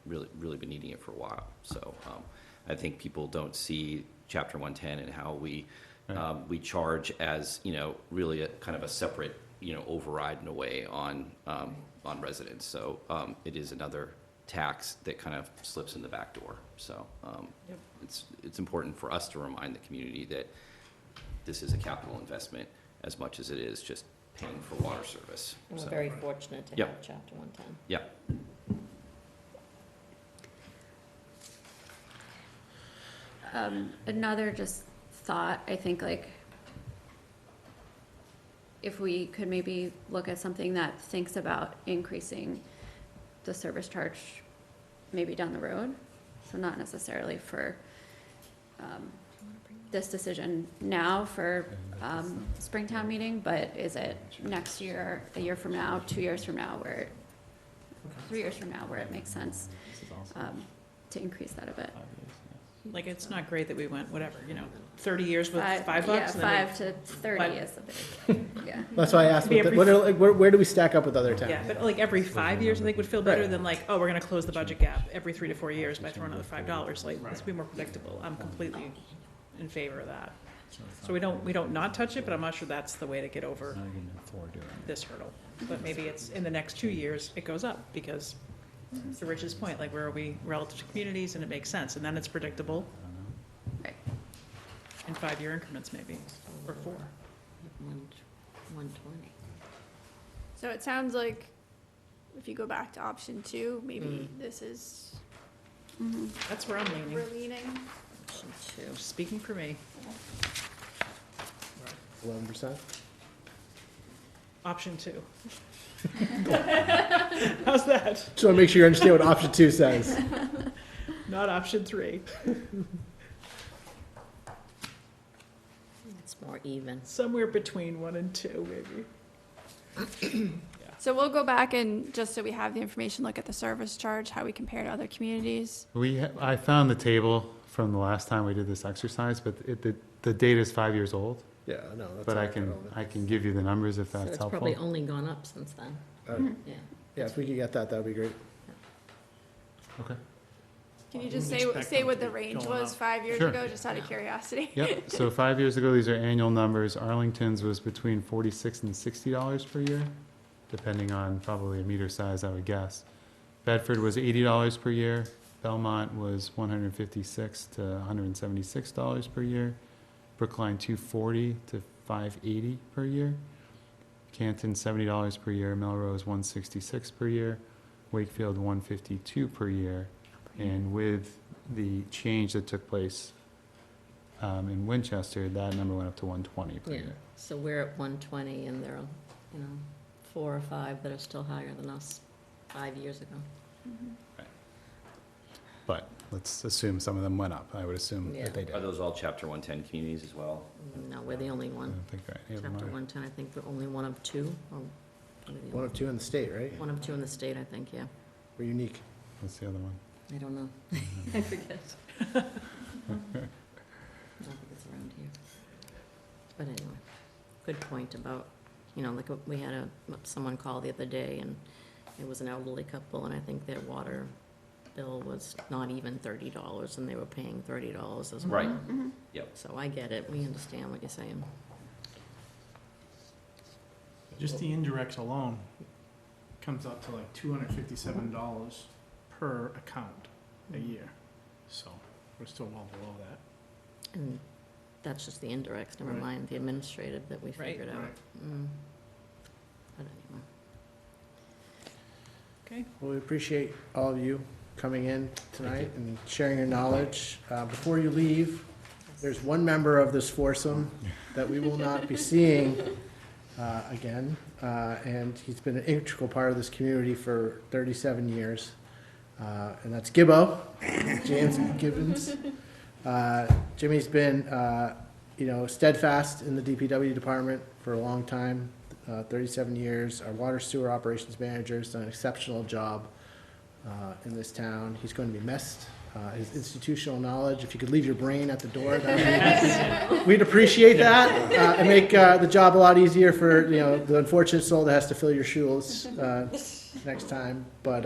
Speaker 10: really been needing it for a while. So I think people don't see Chapter 110 and how we charge as, really a kind of a separate, override in a way on residents. So it is another tax that kind of slips in the back door. So
Speaker 4: Yep.
Speaker 10: it's important for us to remind the community that this is a capital investment as much as it is just paying for water service.
Speaker 21: And we're
Speaker 10: So,
Speaker 21: very fortunate to
Speaker 10: Yep.
Speaker 21: have Chapter 110.
Speaker 10: yeah.
Speaker 5: Another just thought, I think, like, if we could maybe look at something that thinks about increasing the service charge maybe down the road, so not necessarily for, this decision now for, Springtown meeting, but is it next year, a year from now, 2 years from now, where, 3 years from now, where it makes sense, to increase that a bit?
Speaker 4: Like, it's not great that we went, whatever, 30 years with $5.
Speaker 5: Yeah,
Speaker 4: and then
Speaker 5: 5 to 30
Speaker 4: but-
Speaker 5: is a big, yeah.
Speaker 1: That's why I asked,
Speaker 4: Be
Speaker 1: what the-
Speaker 4: every-
Speaker 1: what are, like, where do we stack up with other towns?
Speaker 4: Yeah, but like every 5 years, I think would feel better
Speaker 1: Right.
Speaker 4: than like, oh, we're gonna close the budget gap every 3 to 4 years by throwing another $5. Like, let's be more predictable. I'm completely in favor of that. So we don't not touch it, but I'm not sure that's the way to get over this hurdle. But maybe it's in the next 2 years, it goes up, because to Rich's point, like, where are we relative to communities, and it makes sense, and then it's predictable.
Speaker 5: Right.
Speaker 4: In 5-year increments maybe, or 4.
Speaker 21: 120.
Speaker 11: So it sounds like if you go back to option 2, maybe this is,
Speaker 4: That's where I'm leaning.
Speaker 11: we're leaning.
Speaker 21: Option 2.
Speaker 4: Speaking for me.
Speaker 1: 11%?
Speaker 4: Option 2. How's that?
Speaker 1: Just want to make sure you understand what option 2 says.
Speaker 4: Not option 3.
Speaker 21: It's more even.
Speaker 4: Somewhere between 1 and 2, maybe.
Speaker 11: So we'll go back and, just so we have the information, look at the service charge, how we compare to other communities.
Speaker 13: I found the table from the last time we did this exercise, but the data is 5 years old.
Speaker 1: Yeah, no, that's.
Speaker 13: But
Speaker 1: all
Speaker 13: I
Speaker 1: right,
Speaker 13: can,
Speaker 1: relevant.
Speaker 13: I can give you the numbers if
Speaker 21: So
Speaker 13: that's
Speaker 21: it's
Speaker 13: helpful.
Speaker 21: probably only gone up since then. Yeah.
Speaker 1: Yeah, if we could get that, that'd be great.
Speaker 13: Okay.
Speaker 11: Can you just
Speaker 20: Wouldn't
Speaker 11: say
Speaker 20: expect
Speaker 11: what
Speaker 20: them
Speaker 11: the
Speaker 20: to be
Speaker 11: range
Speaker 20: going
Speaker 11: was
Speaker 20: up.
Speaker 11: 5 years
Speaker 13: Sure.
Speaker 11: ago, just out of curiosity?
Speaker 13: Yep, so 5 years ago, these are annual numbers. Arlington's was between $46 and $60 per year, depending on probably a meter size, I would guess. Bedford was $80 per year. Belmont was $156 to $176 per year. Brookline $240 to $580 per year. Canton $70 per year. Melrose $166 per year. Wakefield $152 per year. And with the change that took place in Winchester, that number went up to $120 per
Speaker 21: Yeah,
Speaker 13: year.
Speaker 21: so we're at 120, and there are, 4 or 5 that are still higher than us 5 years ago.
Speaker 13: But let's assume some of them went up. I would assume
Speaker 21: Yeah.
Speaker 13: that they
Speaker 10: Are
Speaker 13: did.
Speaker 10: those all Chapter 110 communities as well?
Speaker 21: No, we're the only
Speaker 13: I
Speaker 21: one.
Speaker 13: don't think any of them
Speaker 21: Chapter
Speaker 13: are.
Speaker 21: 110, I think we're only one of 2, or what are the
Speaker 1: One
Speaker 21: other-
Speaker 1: of 2 in the state, right?
Speaker 21: one of 2 in the state, I think, yeah.
Speaker 1: We're unique.
Speaker 13: What's the other one?
Speaker 21: I don't know. I forget. I don't think it's around here. But anyway, good point about, like we had someone call the other day, and it was an elderly couple, and I think their water bill was not even $30, and they were paying $30 as well.
Speaker 10: Right. Yep.
Speaker 21: So I get it, we understand what you're saying.
Speaker 20: Just the indirects alone comes up to like $257 per account a year. So we're still well below that.
Speaker 21: And that's just the indirects, never
Speaker 20: Right.
Speaker 21: mind the administrative that we
Speaker 4: Right.
Speaker 21: figured out.
Speaker 20: Right.
Speaker 21: But anyway.
Speaker 4: Okay.
Speaker 1: Well, we appreciate all of you coming in tonight and sharing your knowledge. Before you leave, there's one member of this foursome that we will not be seeing again, and he's been an integral part of this community for 37 years, and that's Gibbo, James Gibbons. Jimmy's been, steadfast in the DPW department for a long time, 37 years. Our water sewer operations manager has done an exceptional job in this town. He's going to be missed. His institutional knowledge, if you could leave your brain at the door, we'd appreciate that, and make the job a lot easier for, the unfortunate soul that has to fill your shoes next time. But,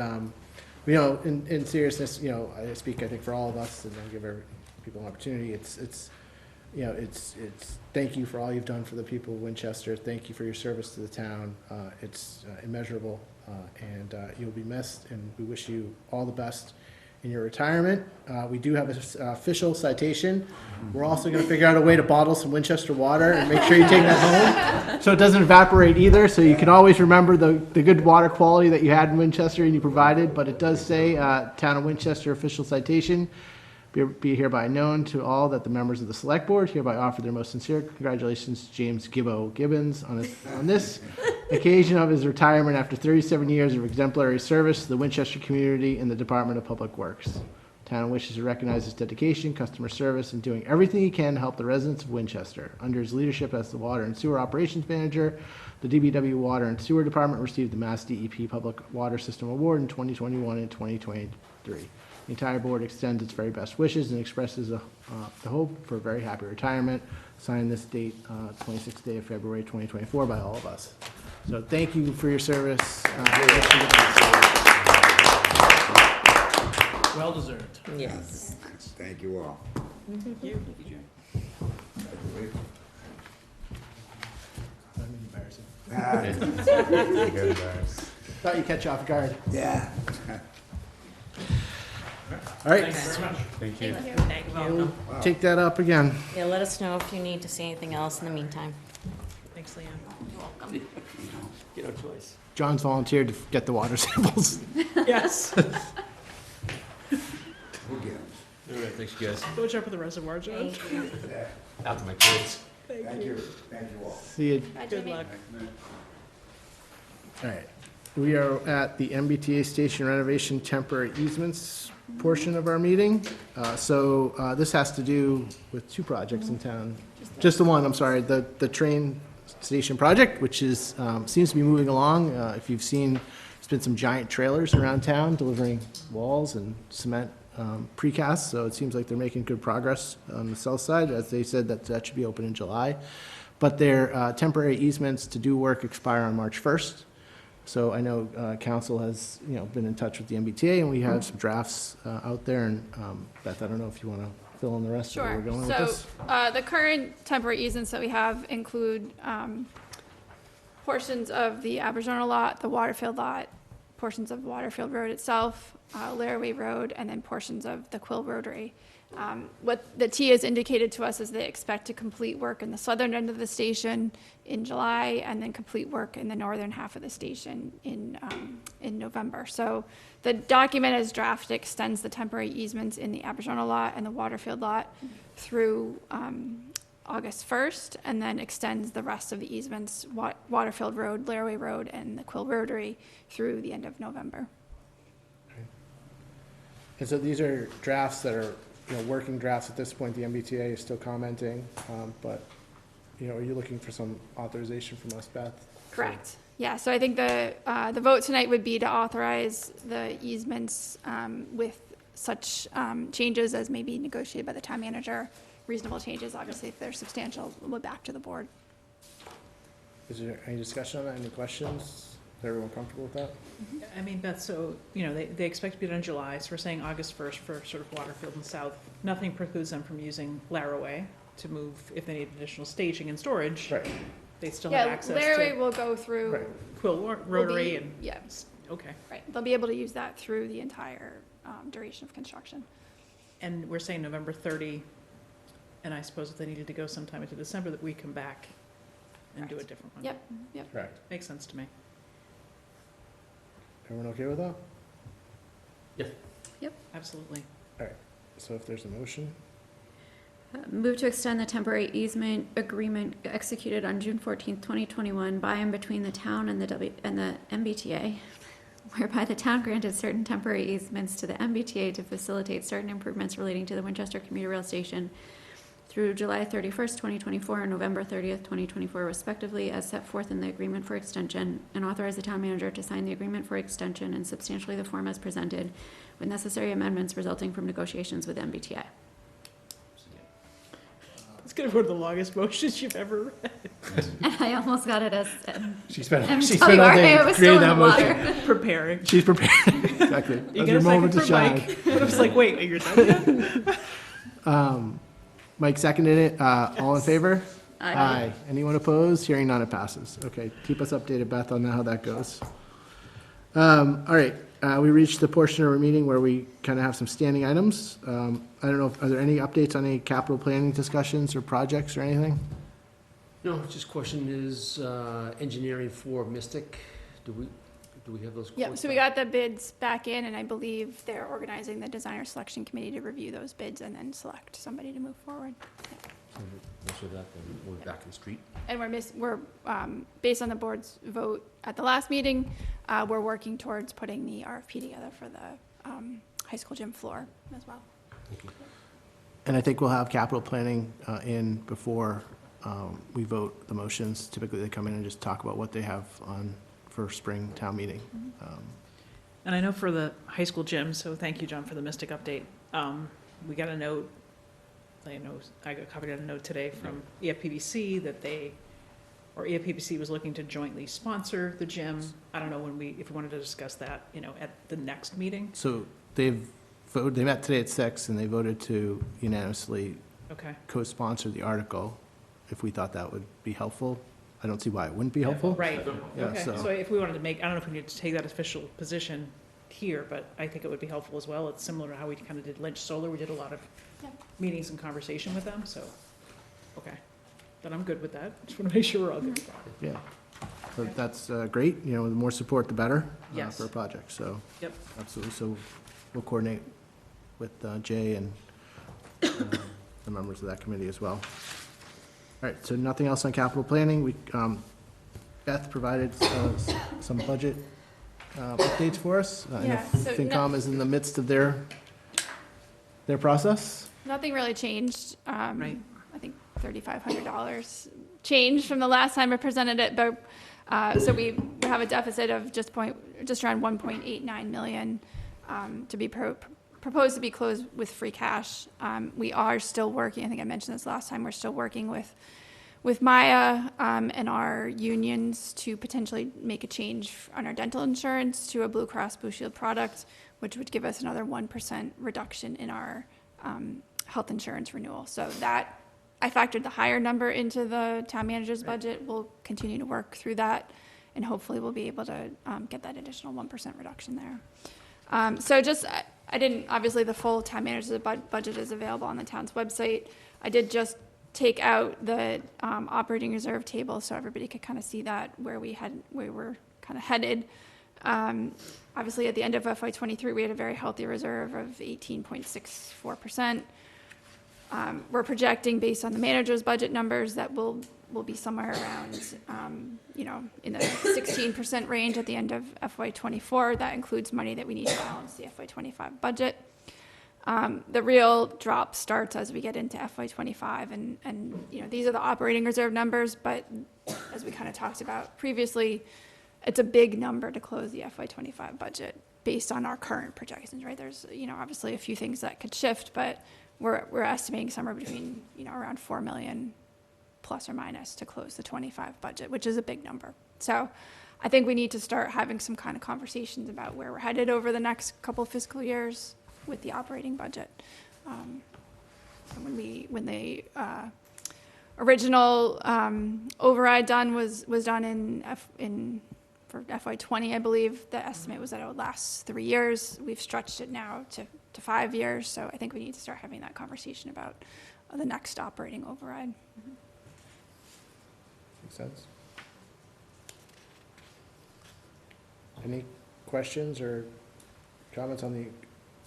Speaker 1: in seriousness, I speak, I think, for all of us, and I'll give people an opportunity. It's thank you for all you've done for the people of Winchester. Thank you for your service to the town. It's immeasurable. and you'll be missed, and we wish you all the best in your retirement. We do have an official citation. We're also going to figure out a way to bottle some Winchester water and make sure you take that home so it doesn't evaporate either. So you can always remember the good water quality that you had in Winchester and you provided. But it does say Town of Winchester official citation. Be hereby known to all that the members of the Select Board hereby offer their most sincere congratulations to James Gibbo Gibbons on this occasion of his retirement after 37 years of exemplary service to the Winchester community in the Department of Public Works. Town wishes to recognize his dedication, customer service, and doing everything he can to help the residents of Winchester. Under his leadership as the Water and Sewer Operations Manager, the DBW Water and Sewer Department received the Mass DEP Public Water System Award in 2021 and 2023. The entire board extends its very best wishes and expresses the hope for a very happy retirement. Signed this date, 26th day of February 2024 by all of us. So thank you for your service.
Speaker 20: Well deserved.
Speaker 21: Yes.
Speaker 8: Thank you all.
Speaker 4: Thank you.
Speaker 1: Thought you'd catch you off guard.
Speaker 8: Yeah.
Speaker 1: All right.
Speaker 20: Thank you very much.
Speaker 13: Thank you.
Speaker 21: Thank you.
Speaker 1: We'll take that up again.
Speaker 21: Yeah, let us know if you need to see anything else in the meantime.
Speaker 4: Thanks, Leanne.
Speaker 21: You're welcome.
Speaker 15: You no choice.
Speaker 1: John's volunteered to get the water samples.
Speaker 4: Yes.
Speaker 8: We'll get 'em.
Speaker 15: All right, thanks, you guys.
Speaker 4: Go check with the reservoir, John.
Speaker 21: Thank you.
Speaker 15: Out to my kids.
Speaker 8: Thank you. Thank you all.
Speaker 1: See you.
Speaker 4: Good luck.
Speaker 1: All right. We are at the MBTA station renovation temporary easements portion of our meeting. So this has to do with two projects in town. Just the one, I'm sorry, the train station project, which is, seems to be moving along. If you've seen, there's been some giant trailers around town delivering walls and cement precast, so it seems like they're making good progress on the south side. As they said, that should be open in July. But their temporary easements to do work expire on March 1st. So I know council has, been in touch with the MBTA, and we have some drafts out there. And Beth, I don't know if you want to fill in the rest of where
Speaker 11: Sure.
Speaker 1: we're going with
Speaker 11: So
Speaker 1: this.
Speaker 11: the current temporary easements that we have include portions of the Aboriginal lot, the Waterfield lot, portions of Waterfield Road itself, Laraway Road, and then portions of the Quill Rotary. What the T has indicated to us is they expect to complete work in the southern end of the station in July, and then complete work in the northern half of the station in November. So the document as drafted extends the temporary easements in the Aboriginal lot and the Waterfield lot through August 1st, and then extends the rest of the easements, Waterfield Road, Laraway Road, and the Quill Rotary through the end of November.
Speaker 1: And so these are drafts that are, working drafts at this point. The MBTA is still commenting, but, are you looking for some authorization from us, Beth?
Speaker 11: Correct. Yeah, so I think the vote tonight would be to authorize the easements with such changes as may be negotiated by the town manager. Reasonable changes, obviously, if they're substantial, we'll back to the board.
Speaker 1: Is there any discussion on that? Any questions? Is everyone comfortable with that?
Speaker 4: I mean, Beth, so, they expect to be done in July, so we're saying August 1st for sort of Waterfield and South. Nothing precludes them from using Laraway to move if they need additional staging and storage.
Speaker 1: Right.
Speaker 4: They still have
Speaker 11: Yeah,
Speaker 4: access
Speaker 11: Laraway
Speaker 4: to
Speaker 11: will go through.
Speaker 1: Right.
Speaker 4: Quill Rotary and,
Speaker 11: Yeah,
Speaker 4: okay.
Speaker 11: right. They'll be able to use that through the entire duration of construction.
Speaker 4: And we're saying November 30, and I suppose if they needed to go sometime into December, that we come back and do a different one.
Speaker 11: Yep, yep.
Speaker 1: Correct.
Speaker 4: Makes sense to me.
Speaker 1: Everyone okay with that?
Speaker 4: Absolutely.
Speaker 1: So if there's a motion,
Speaker 5: Move to extend the temporary easement agreement executed on June 14th, 2021 by and between the town and the MBTA, whereby the town granted certain temporary easements to the MBTA to facilitate certain improvements relating to the Winchester commuter rail station through July 31st, 2024 and November 30th, 2024 respectively, as set forth in the agreement for extension, and authorize the town manager to sign the agreement for extension in substantially the form as presented, with necessary amendments resulting from negotiations with MBTA.
Speaker 4: It's gonna be one of the longest motions you've ever read.
Speaker 5: I almost got it as.
Speaker 1: She spent all
Speaker 5: WRA,
Speaker 1: day
Speaker 5: I was still
Speaker 1: creating
Speaker 5: in
Speaker 1: that
Speaker 5: the
Speaker 1: motion.
Speaker 5: water.
Speaker 4: Preparing.
Speaker 1: She's prepared. Exactly.
Speaker 4: You
Speaker 1: That's
Speaker 4: get
Speaker 1: your
Speaker 4: a
Speaker 1: moment to
Speaker 4: second
Speaker 1: shine.
Speaker 4: for Mike. I was like, wait, you're done yet?
Speaker 1: Mike seconded it. All in favor?
Speaker 5: Aye.
Speaker 1: Anyone opposed? Hearing none, it passes. Okay, keep us updated, Beth, on how that goes. All right, we reached the portion of our meeting where we kind of have some standing items. I don't know, are there any updates on any capital planning discussions or projects or anything?
Speaker 19: No, just question is, engineering for Mystic, do we have those?
Speaker 11: Yep,
Speaker 19: quotes
Speaker 11: so we
Speaker 19: back?
Speaker 11: got the bids back in, and I believe they're organizing the designer selection committee to review those bids and then select somebody to move forward. Yep.
Speaker 19: So most of that, then we're back in the street.
Speaker 11: And we're, based on the board's vote at the last meeting, we're working towards putting the RFP together for the high school gym floor as well.
Speaker 1: And I think we'll have capital planning in before we vote the motions. Typically, they come in and just talk about what they have on for spring town meeting.
Speaker 4: And I know for the high school gym, so thank you, John, for the Mystic update. We got a note, I got copied on a note today from EFPBC that EFPBC was looking to jointly sponsor the gym. I don't know if we wanted to discuss that, at the next meeting.
Speaker 1: So they met today at 6, and they voted to unanimously co-sponsor the article, if we thought that would be helpful. I don't see why it wouldn't be helpful.
Speaker 4: Right,
Speaker 1: Yeah,
Speaker 4: okay, so if we wanted to I don't know if we need to take that official position here, but I think it would be helpful as well. It's similar to how we kind of did Lynch Solar. We did a lot of meetings and conversation with them, so, okay. Then I'm good with that. Just want to make sure we're all good with that.
Speaker 1: Yeah, so that's great. The more support, the better
Speaker 4: Yes.
Speaker 1: for a project, so.
Speaker 4: Yep.
Speaker 1: Absolutely, so we'll coordinate with Jay and the members of that committee as well. All right, so nothing else on capital planning. Beth provided some budget updates for us. I know
Speaker 11: Yeah, so
Speaker 1: FinCom is in the midst of their process.
Speaker 11: Nothing really changed.
Speaker 4: Right.
Speaker 11: I think $3,500 changed from the last time I presented it, but so we have a deficit of just around 1.89 million to be proposed to be closed with free cash. We are still working. I think I mentioned this last time. We're still working with Maya and our unions to potentially make a change on our dental insurance to a Blue Cross Blue Shield product, which would give us another 1% reduction in our health insurance renewal. So that, I factored the higher number into the town manager's budget. We'll continue to work through that, and hopefully we'll be able to get that additional 1% reduction there. So just, I didn't, obviously the full town manager's budget is available on the town's website. I did just take out the operating reserve table so everybody could kind of see that where we were kind of headed. Obviously, at the end of FY23, we had a very healthy reserve of 18.64%. We're projecting, based on the manager's budget numbers, that we'll be somewhere around, in the 16% range at the end of FY24. That includes money that we need to balance the FY25 budget. The real drop starts as we get into FY25, and these are the operating reserve numbers, but as we kind of talked about previously, it's a big number to close the FY25 budget based on our current projections, right? There's, obviously a few things that could shift, but we're estimating somewhere between, around 4 million plus or minus to close the 25 budget, which is a big number. So I think we need to start having some kind of conversations about where we're headed over the next couple of fiscal years with the operating budget. When the original override was done for FY20, I believe the estimate was that it would last 3 years. We've stretched it now to 5 years, so I think we need to start having that conversation about the next operating override.
Speaker 1: Makes sense. Any questions or comments on the?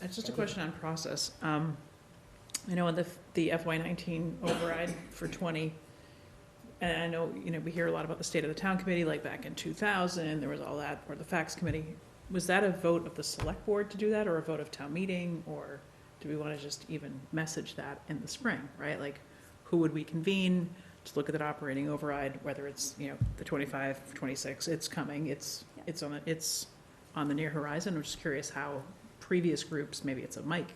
Speaker 4: It's just a question on process. I know in the FY19 override for 20, and I know, we hear a lot about the state of the town committee, like back in 2000, there was all that, or the facts committee. Was that a vote of the select board to do that, or a vote of town meeting, or do we want to just even message that in the spring, right? Like, who would we convene to look at that operating override, whether it's, the 25, 26, it's coming, it's on the near horizon. I'm just curious how previous groups, maybe it's a Mike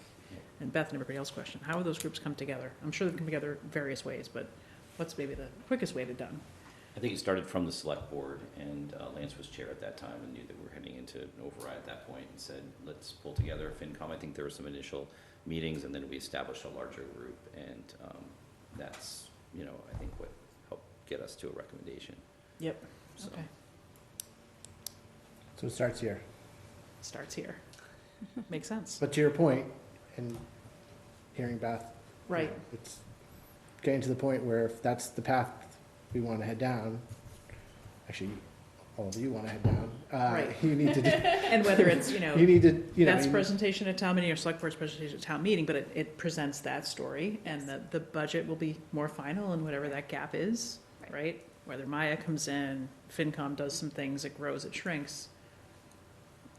Speaker 4: and Beth and everybody else question, how would those groups come together? I'm sure they've come together various ways, but what's maybe the quickest way to done?
Speaker 10: I think it started from the select board, and Lance was chair at that time and knew that we were heading into an override at that point and said, let's pull together a FinCom. I think there were some initial meetings, and then we established a larger group, and that's, I think what helped get us to a recommendation.
Speaker 4: Yep,
Speaker 10: So.
Speaker 4: okay.
Speaker 1: So it starts here.
Speaker 4: starts here. Makes sense.
Speaker 1: But to your point, and hearing Beth,
Speaker 4: Right.
Speaker 1: it's getting to the point where if that's the path we want to head down, actually, all of you want to head down,
Speaker 4: Right.
Speaker 1: you need to do.
Speaker 4: And whether it's, you know,
Speaker 1: You need to, you know.
Speaker 4: Beth's
Speaker 1: you-
Speaker 4: presentation at town meeting or select board's presentation at town meeting, but it presents that story, and the budget will be more final and whatever that gap is, right? Whether Maya comes in, FinCom does some things, it grows, it shrinks,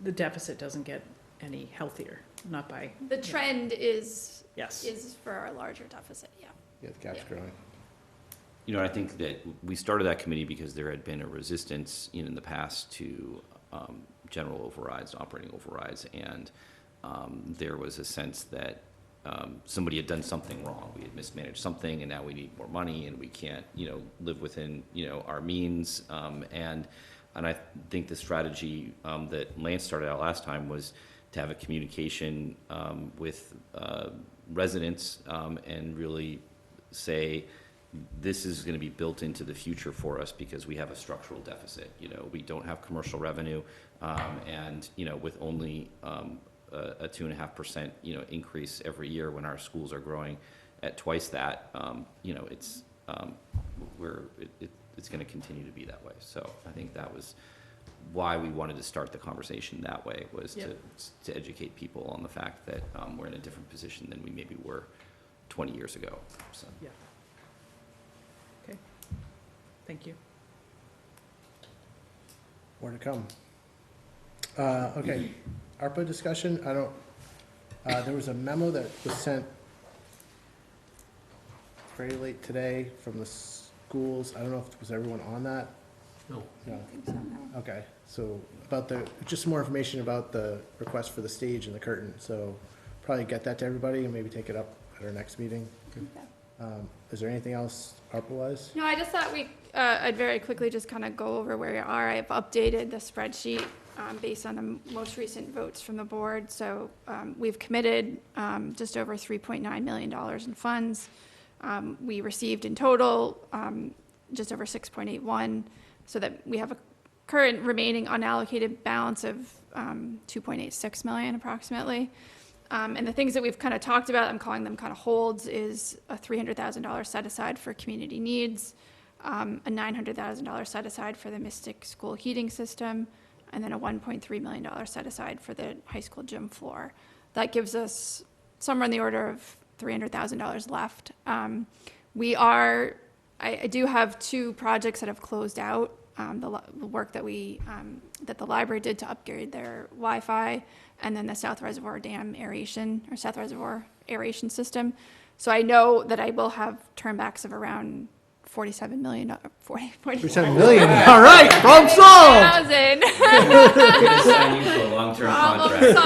Speaker 4: the deficit doesn't get any healthier, not by.
Speaker 11: The trend is
Speaker 4: Yes.
Speaker 11: for a larger deficit, yeah.
Speaker 1: Yeah, the gap's growing.
Speaker 10: You know, I think that we started that committee because there had been a resistance in the past to general overrides, operating overrides, and there was a sense that somebody had done something wrong. We had mismanaged something, and now we need more money, and we can't, live within, our means. And I think the strategy that Lance started out last time was to have a communication with residents and really say, this is going to be built into the future for us because we have a structural deficit. We don't have commercial revenue, and with only a 2.5% increase every year when our schools are growing at twice that, it's it's going to continue to be that way. So I think that was why we wanted to start the conversation that way, was to educate people on the fact that we're in a different position than we maybe were 20 years ago. So.
Speaker 4: Yeah. Okay. Thank you.
Speaker 1: More to come. Okay, ARPA discussion, there was a memo that was sent very late today from the schools. I don't know if, was everyone on that?
Speaker 19: No.
Speaker 1: No. Okay, so just some more information about the request for the stage and the curtain, so probably get that to everybody and maybe take it up at our next meeting. Is there anything else ARPA-wise?
Speaker 11: No, I just thought I'd very quickly just kind of go over where we are. I've updated the spreadsheet based on the most recent votes from the board. So we've committed just over $3.9 million in funds. We received in total just over 6.81, so that we have a current remaining unallocated balance of 2.86 million approximately. And the things that we've kind of talked about, I'm calling them kind of holds, is a $300,000 set aside for community needs, a $900,000 set aside for the Mystic School heating system, and then a $1.3 million set aside for the high school gym floor. That gives us somewhere in the order of $300,000 left. I do have two projects that have closed out. The work that that the library did to upgrade their Wi-Fi, and then the South Reservoir Dam aeration, or South Reservoir aeration system. So I know that I will have turnbacks of around $47 million,
Speaker 1: 47 million, all right, problem solved!
Speaker 10: I'm gonna sign you to a long-term contract.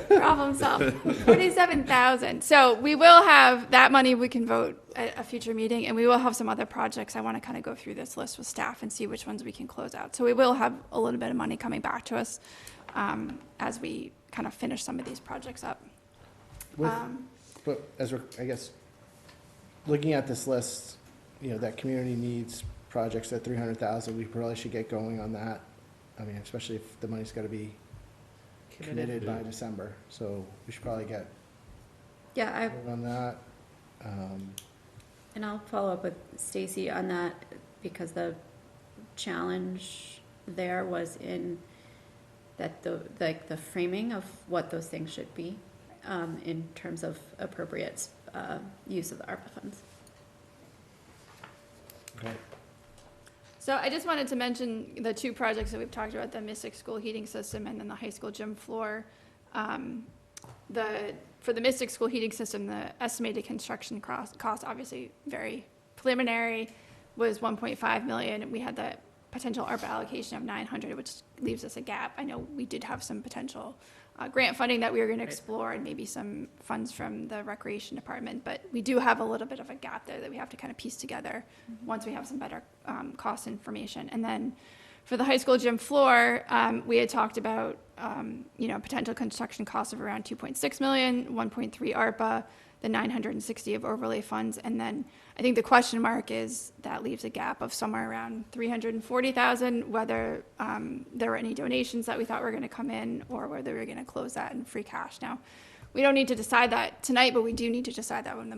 Speaker 11: Problem solved. 47,000. So we will have that money. We can vote at a future meeting, and we will have some other projects. I want to kind of go through this list with staff and see which ones we can close out. So we will have a little bit of money coming back to us as we kind of finish some of these projects up.
Speaker 1: But as we're, I guess, looking at this list, that community needs projects at 300,000, we probably should get going on that. I mean, especially if the money's got to be committed by December, so we should probably get on that.
Speaker 5: And I'll follow up with Stacy on that, because the challenge there was in that the framing of what those things should be in terms of appropriate use of the ARPA funds.
Speaker 1: Okay.
Speaker 11: So I just wanted to mention the two projects that we've talked about, the Mystic School heating system and then the high school gym floor. For the Mystic School heating system, the estimated construction cost, obviously very preliminary, was 1.5 million. We had the potential ARPA allocation of 900, which leaves us a gap. I know we did have some potential grant funding that we were going to explore, and maybe some funds from the recreation department, but we do have a little bit of a gap there that we have to kind of piece together once we have some better cost information. And then for the high school gym floor, we had talked about potential construction costs of around 2.6 million, 1.3 ARPA, the 960 of overlay funds. And then I think the question mark is that leaves a gap of somewhere around 340,000, whether there were any donations that we thought were going to come in or whether we were going to close that in free cash. Now, we don't need to decide that tonight, but we do need to decide that when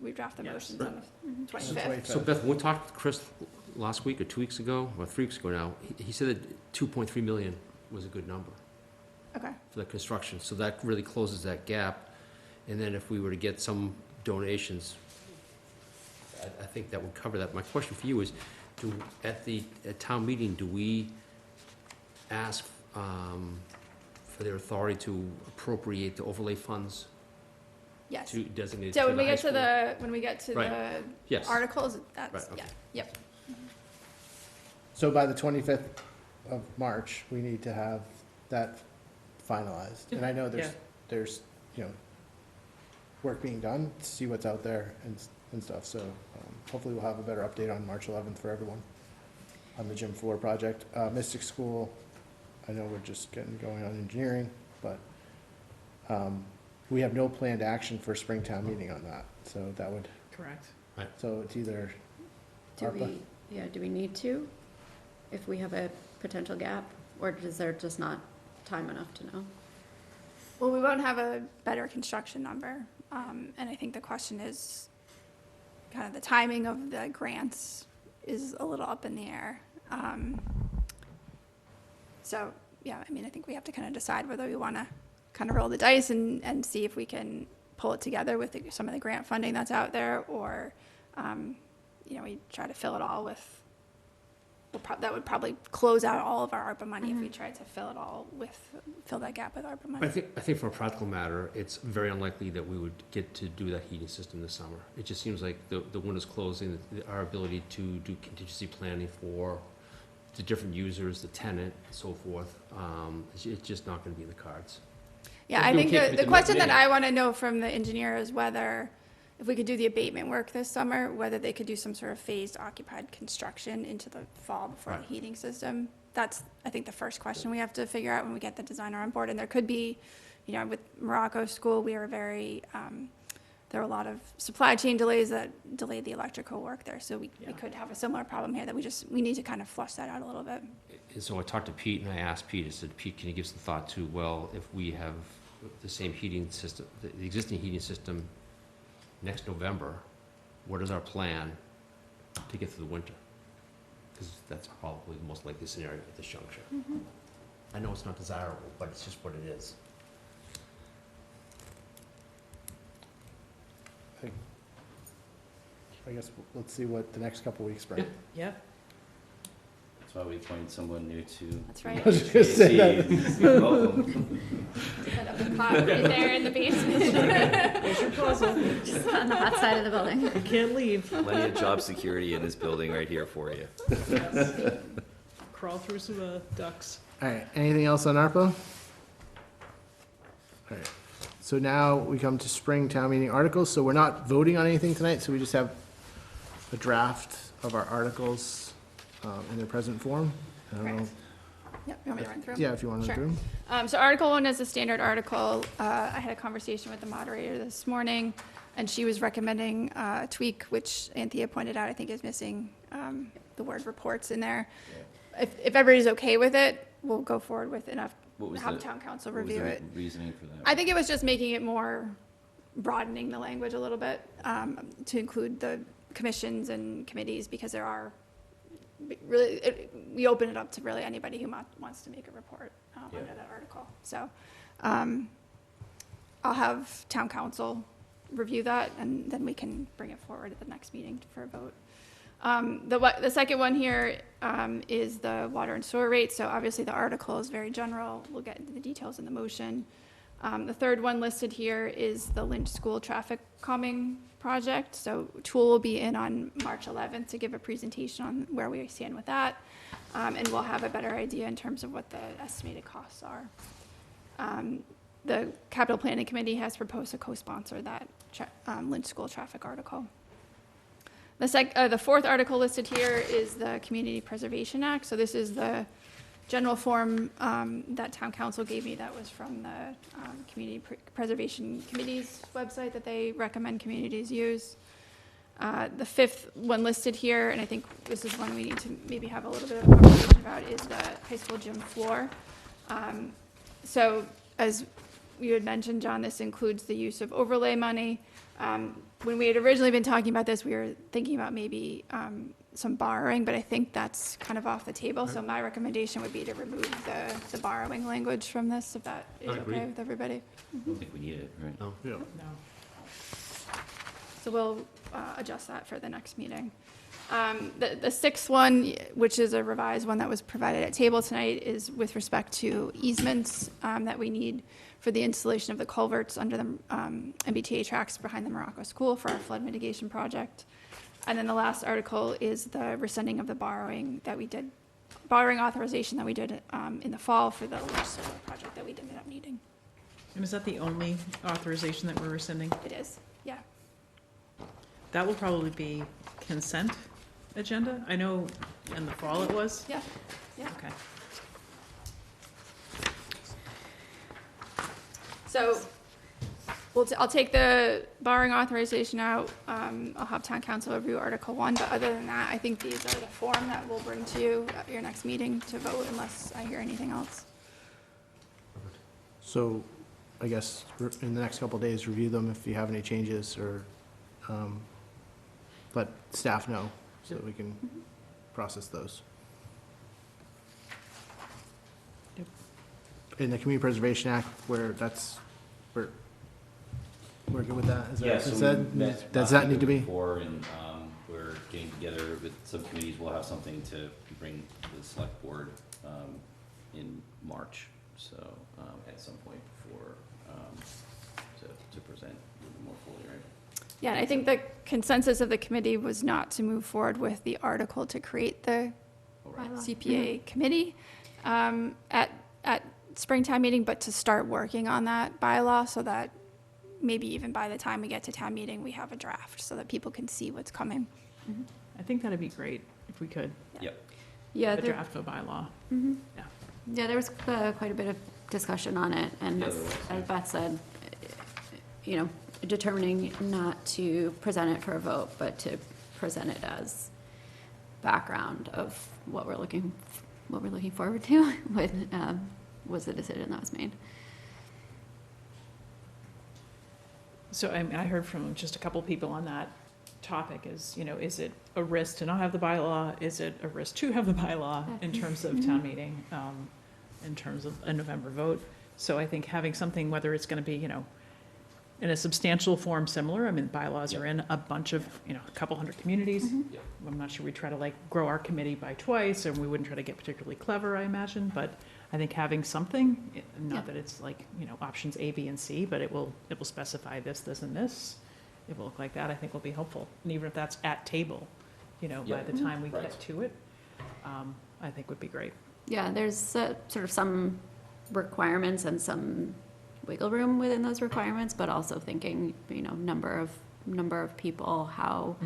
Speaker 11: we draft the motions on the 25th.
Speaker 19: So Beth, when we talked with Chris last week or 2 weeks ago, or 3 weeks ago now, he said that 2.3 million was a good number
Speaker 11: Okay.
Speaker 19: for the construction. So that really closes that gap. And then if we were to get some donations, I think that would cover that. My question for you is, at town meeting, do we ask for their authority to appropriate the overlay funds
Speaker 11: Yes.
Speaker 19: to designate
Speaker 11: So
Speaker 19: to
Speaker 11: when
Speaker 19: the
Speaker 11: we
Speaker 19: high
Speaker 11: get to
Speaker 19: school?
Speaker 11: when we get to
Speaker 19: Right.
Speaker 11: the
Speaker 19: Yes.
Speaker 11: articles, that's,
Speaker 19: Right, okay.
Speaker 11: yeah, yep.
Speaker 1: So by the 25th of March, we need to have that finalized. And I know there's, work being done to see what's out there and stuff. So hopefully we'll have a better update on March 11th for everyone on the gym floor project. Mystic School, I know we're just getting going on engineering, but we have no planned action for Springtown meeting on that. So that would,
Speaker 4: Correct.
Speaker 1: so it's either
Speaker 5: Do
Speaker 1: ARPA.
Speaker 5: do we need to, if we have a potential gap, or is there just not time enough to know?
Speaker 11: Well, we won't have a better construction number. And I think the question is kind of the timing of the grants is a little up in the air. So, yeah, I mean, I think we have to kind of decide whether we want to kind of roll the dice and see if we can pull it together with some of the grant funding that's out there, or, we try to fill it all with, that would probably close out all of our ARPA money if we tried to fill that gap with ARPA money.
Speaker 19: I think for a practical matter, it's very unlikely that we would get to do that heating system this summer. It just seems like the window's closing, our ability to do contingency planning for the different users, the tenant, and so forth, it's just not gonna be in the cards.
Speaker 11: Yeah,
Speaker 19: If
Speaker 11: I
Speaker 19: we
Speaker 11: think
Speaker 19: can't
Speaker 11: the
Speaker 19: meet the
Speaker 11: question that
Speaker 19: mandate.
Speaker 11: I want to know from the engineer is whether, if we could do the abatement work this summer, whether they could do some sort of phased occupied construction into the fall before the
Speaker 19: Right.
Speaker 11: heating system. That's, I think, the first question we have to figure out when we get the designer on board. And there could be, with Morocco School, we were very, there were a lot of supply chain delays that delayed the electrical work there. So we could have a similar problem here that we need to kind of flush that out a little bit.
Speaker 19: And so I talked to Pete, and I asked Pete, I said, Pete, can you give some thought to, well, if we have the same heating system, the existing heating system next November, what is our plan to get through the winter? Because that's probably the most likely scenario at this juncture. I know it's not desirable, but it's just what it is.
Speaker 1: I guess let's see what the next couple weeks bring.
Speaker 4: Yeah.
Speaker 10: That's why we appointed someone new to.
Speaker 11: That's right.
Speaker 1: I was just gonna say that.
Speaker 10: Welcome.
Speaker 11: Set up a pot right there in the basement.
Speaker 4: There's your puzzle.
Speaker 5: Just on the hot side of the building.
Speaker 4: You can't leave.
Speaker 10: Plenty of job security in this building right here for you.
Speaker 4: Crawl through some ducks.
Speaker 1: All right, anything else on ARPA? All right, so now we come to spring town meeting articles. So we're not voting on anything tonight, so we just have a draft of our articles in their present form. I don't know.
Speaker 11: Yep, you want me to run through?
Speaker 1: Yeah, if you want to
Speaker 11: Sure.
Speaker 1: run through.
Speaker 11: So Article 1 is a standard article. I had a conversation with the moderator this morning, and she was recommending a tweak, which Anthea pointed out, I think is missing the word reports in there. If everybody's okay with it, we'll go forward with enough, have town council review it.
Speaker 10: Reasoning for that?
Speaker 11: I think it was just making it more, broadening the language a little bit to include the commissions and committees, because there are, really, we open it up to really anybody who wants to make a report under that article. So I'll have town council review that, and then we can bring it forward at the next meeting for a vote. The second one here is the water and sewer rates. So obviously the article is very general. We'll get into the details in the motion. The third one listed here is the Lynch School traffic calming project. So Tool will be in on March 11th to give a presentation on where we stand with that. And we'll have a better idea in terms of what the estimated costs are. The Capital Planning Committee has proposed to co-sponsor that Lynch School traffic article. The fourth article listed here is the Community Preservation Act. So this is the general form that town council gave me that was from the Community Preservation Committee's website that they recommend communities use. The fifth one listed here, and I think this is one we need to maybe have a little bit of a conversation about, is the high school gym floor. So as you had mentioned, John, this includes the use of overlay money. When we had originally been talking about this, we were thinking about maybe some borrowing, but I think that's kind of off the table. So my recommendation would be to remove the borrowing language from this, if that is okay with everybody.
Speaker 10: I don't think we need it, right?
Speaker 1: No. Yeah.
Speaker 4: No.
Speaker 11: So we'll adjust that for the next meeting. The sixth one, which is a revised one that was provided at table tonight, is with respect to easements that we need for the installation of the culverts under the MBTA tracks behind the Morocco School for our flood mitigation project. And then the last article is the rescinding of the borrowing authorization that we did in the fall for the large solar project that we ended up needing.
Speaker 4: And is that the only authorization that we're rescinding?
Speaker 11: It is, yeah.
Speaker 4: That will probably be consent agenda? I know in the fall it was.
Speaker 11: Yeah, yeah.
Speaker 4: Okay.
Speaker 11: So I'll take the borrowing authorization out. I'll have town council review Article 1, but other than that, I think these are the form that we'll bring to you at your next meeting to vote unless I hear anything else.
Speaker 1: So I guess in the next couple of days, review them if you have any changes, or let staff know so that we can process those.
Speaker 4: Yep.
Speaker 1: In the Community Preservation Act, we're good with that? Is that-
Speaker 10: Yeah,
Speaker 1: is
Speaker 10: so
Speaker 1: that-
Speaker 10: we met
Speaker 1: does that need to be?
Speaker 10: before, and we're getting together with subcommittees. We'll have something to bring to the select board in March, so at some point before to present a little more fully, right?
Speaker 11: Yeah, and I think the consensus of the committee was not to move forward with the article to create the CPA committee at springtime meeting, but to start working on that bylaw so that maybe even by the time we get to town meeting, we have a draft so that people can see what's coming.
Speaker 4: I think that'd be great if we could.
Speaker 10: Yep.
Speaker 5: Yeah,
Speaker 4: A
Speaker 5: there-
Speaker 4: draft of a bylaw.
Speaker 5: Mhm.
Speaker 4: Yeah.
Speaker 5: Yeah, there was quite a bit of discussion on it, and
Speaker 10: Yeah,
Speaker 5: as
Speaker 10: there was,
Speaker 5: as Beth said, determining not to present it for a vote, but to present it as background of what we're looking forward to was the decision that was made.
Speaker 4: So I heard from just a couple people on that topic is it a risk to not have the bylaw? Is it a risk to have the bylaw in terms of town meeting, in terms of a November vote? So I think having something, whether it's going to be, in a substantial form similar, I mean, bylaws are in a bunch of, a couple hundred communities.
Speaker 10: Yep.
Speaker 4: I'm not sure we try to grow our committee by twice, and we wouldn't try to get particularly clever, I imagine, but I think having something, not that it's options A, B, and C, but it will specify this, this, and this. It will look like that, I think will be helpful. And even if that's at table, by the time we get to it, I think would be great.
Speaker 5: Yeah, there's sort of some requirements and some wiggle room within those requirements, but also thinking, number of people, how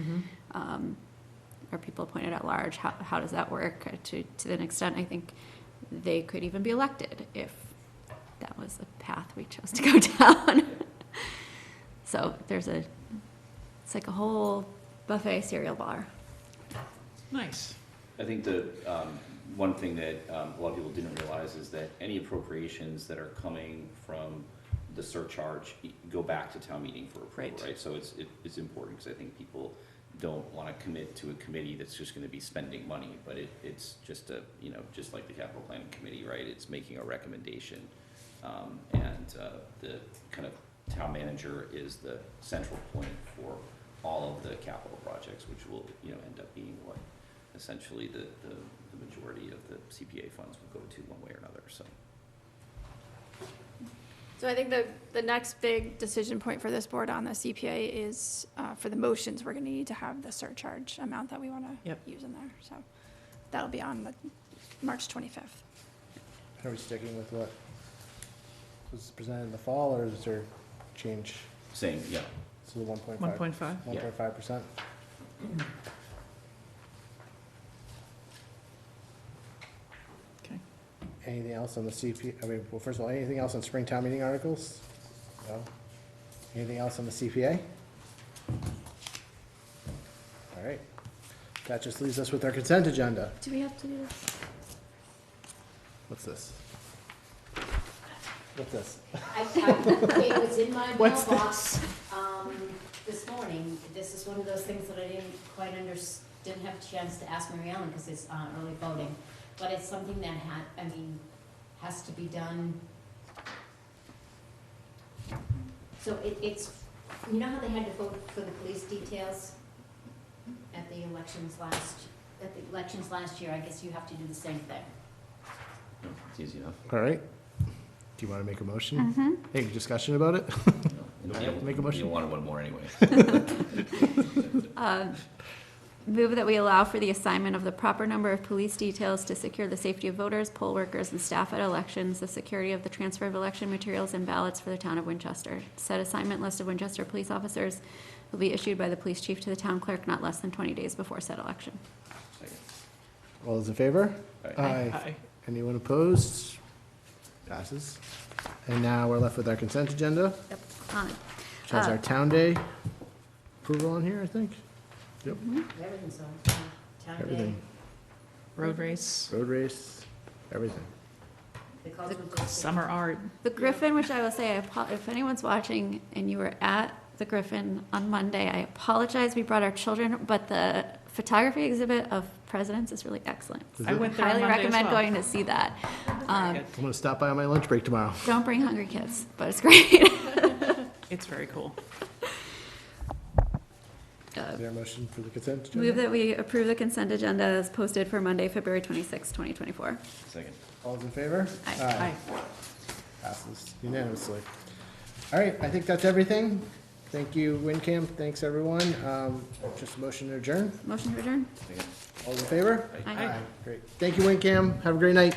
Speaker 5: are people appointed at large? How does that work? To an extent, I think they could even be elected if that was the path we chose to go down. So it's like a whole buffet cereal bar.
Speaker 4: Nice.
Speaker 10: I think the one thing that a lot of people didn't realize is that any appropriations that are coming from the surcharge go back to town meeting for approval, right? So it's important, because I think people don't want to commit to a committee that's just going to be spending money, but it's just just like the capital planning committee, right? It's making a recommendation, and the kind of town manager is the central point for all of the capital projects, which will end up being what essentially the majority of the CPA funds will go to one way or another.
Speaker 11: So I think the next big decision point for this board on the CPA is for the motions, we're going to need to have the surcharge amount that we want to use in there. So that'll be on the March 25th.
Speaker 1: Are we sticking with what was presented in the fall, or is there change?
Speaker 10: Same, yeah.
Speaker 1: So the 1.5?
Speaker 4: 1.5?
Speaker 1: 1.5%?
Speaker 4: Okay.
Speaker 1: Anything else on the CP, I mean, well, first of all, anything else on Springtown meeting articles? No? Anything else on the CPA? All right. That just leaves us with our consent agenda.
Speaker 5: Do we have to do this?
Speaker 1: What's this? What's this?
Speaker 18: It was in my
Speaker 1: What's
Speaker 18: mailbox, this morning. This is one of those things that I didn't quite didn't have a chance to ask Mary Ellen, because it's, early voting. But it's something that has to be done. So it's, you know how they had to vote for the police details at the elections last year? I guess you have to do the same thing.
Speaker 10: It's easy enough.
Speaker 1: All right. Do you want to make a motion?
Speaker 5: Mm-hmm.
Speaker 1: Any discussion about it? Make a motion.
Speaker 10: You'll want one more anyway.
Speaker 5: Move that we allow for the assignment of the proper number of police details to secure the safety of voters, poll workers, and staff at elections, the security of the transfer of election materials and ballots for the town of Winchester. Said assignment list of Winchester police officers will be issued by the police chief to the town clerk not less than 20 days before said election.
Speaker 1: All those in favor?
Speaker 10: Aye.
Speaker 4: Aye.
Speaker 1: Anyone opposed? Passes. And now we're left with our consent agenda,
Speaker 5: Yep, on it.
Speaker 1: which has our town day approval on here, I think. Yep,
Speaker 18: Everything's on town day.
Speaker 1: everything.
Speaker 4: Road race,
Speaker 1: Road race, everything.
Speaker 18: The Cultural District.
Speaker 4: summer art.
Speaker 5: The Griffin, which I will say, if anyone's watching and you were at the Griffin on Monday, I apologize, we brought our children, but the photography exhibit of presidents is really excellent.
Speaker 1: Is
Speaker 4: I
Speaker 1: it?
Speaker 4: went there on
Speaker 5: Highly
Speaker 4: Monday as
Speaker 5: recommend
Speaker 4: well.
Speaker 5: going to see that.
Speaker 1: I'm gonna stop by on my lunch break tomorrow.
Speaker 5: Don't bring hungry kids, but it's great.
Speaker 4: It's very cool.
Speaker 1: Is there a motion for the consent
Speaker 5: Move
Speaker 1: agenda?
Speaker 5: that we approve the consent agenda as posted for Monday, February 26, 2024.
Speaker 10: Second.
Speaker 1: All those in favor?
Speaker 5: Aye.
Speaker 1: Passes unanimously. All right, I think that's everything. Thank you, WinCam. Thanks, everyone. Just a motion to adjourn.
Speaker 5: Motion to adjourn?
Speaker 1: All those in favor?
Speaker 5: Aye.
Speaker 1: Great. Thank you, WinCam. Have a great night.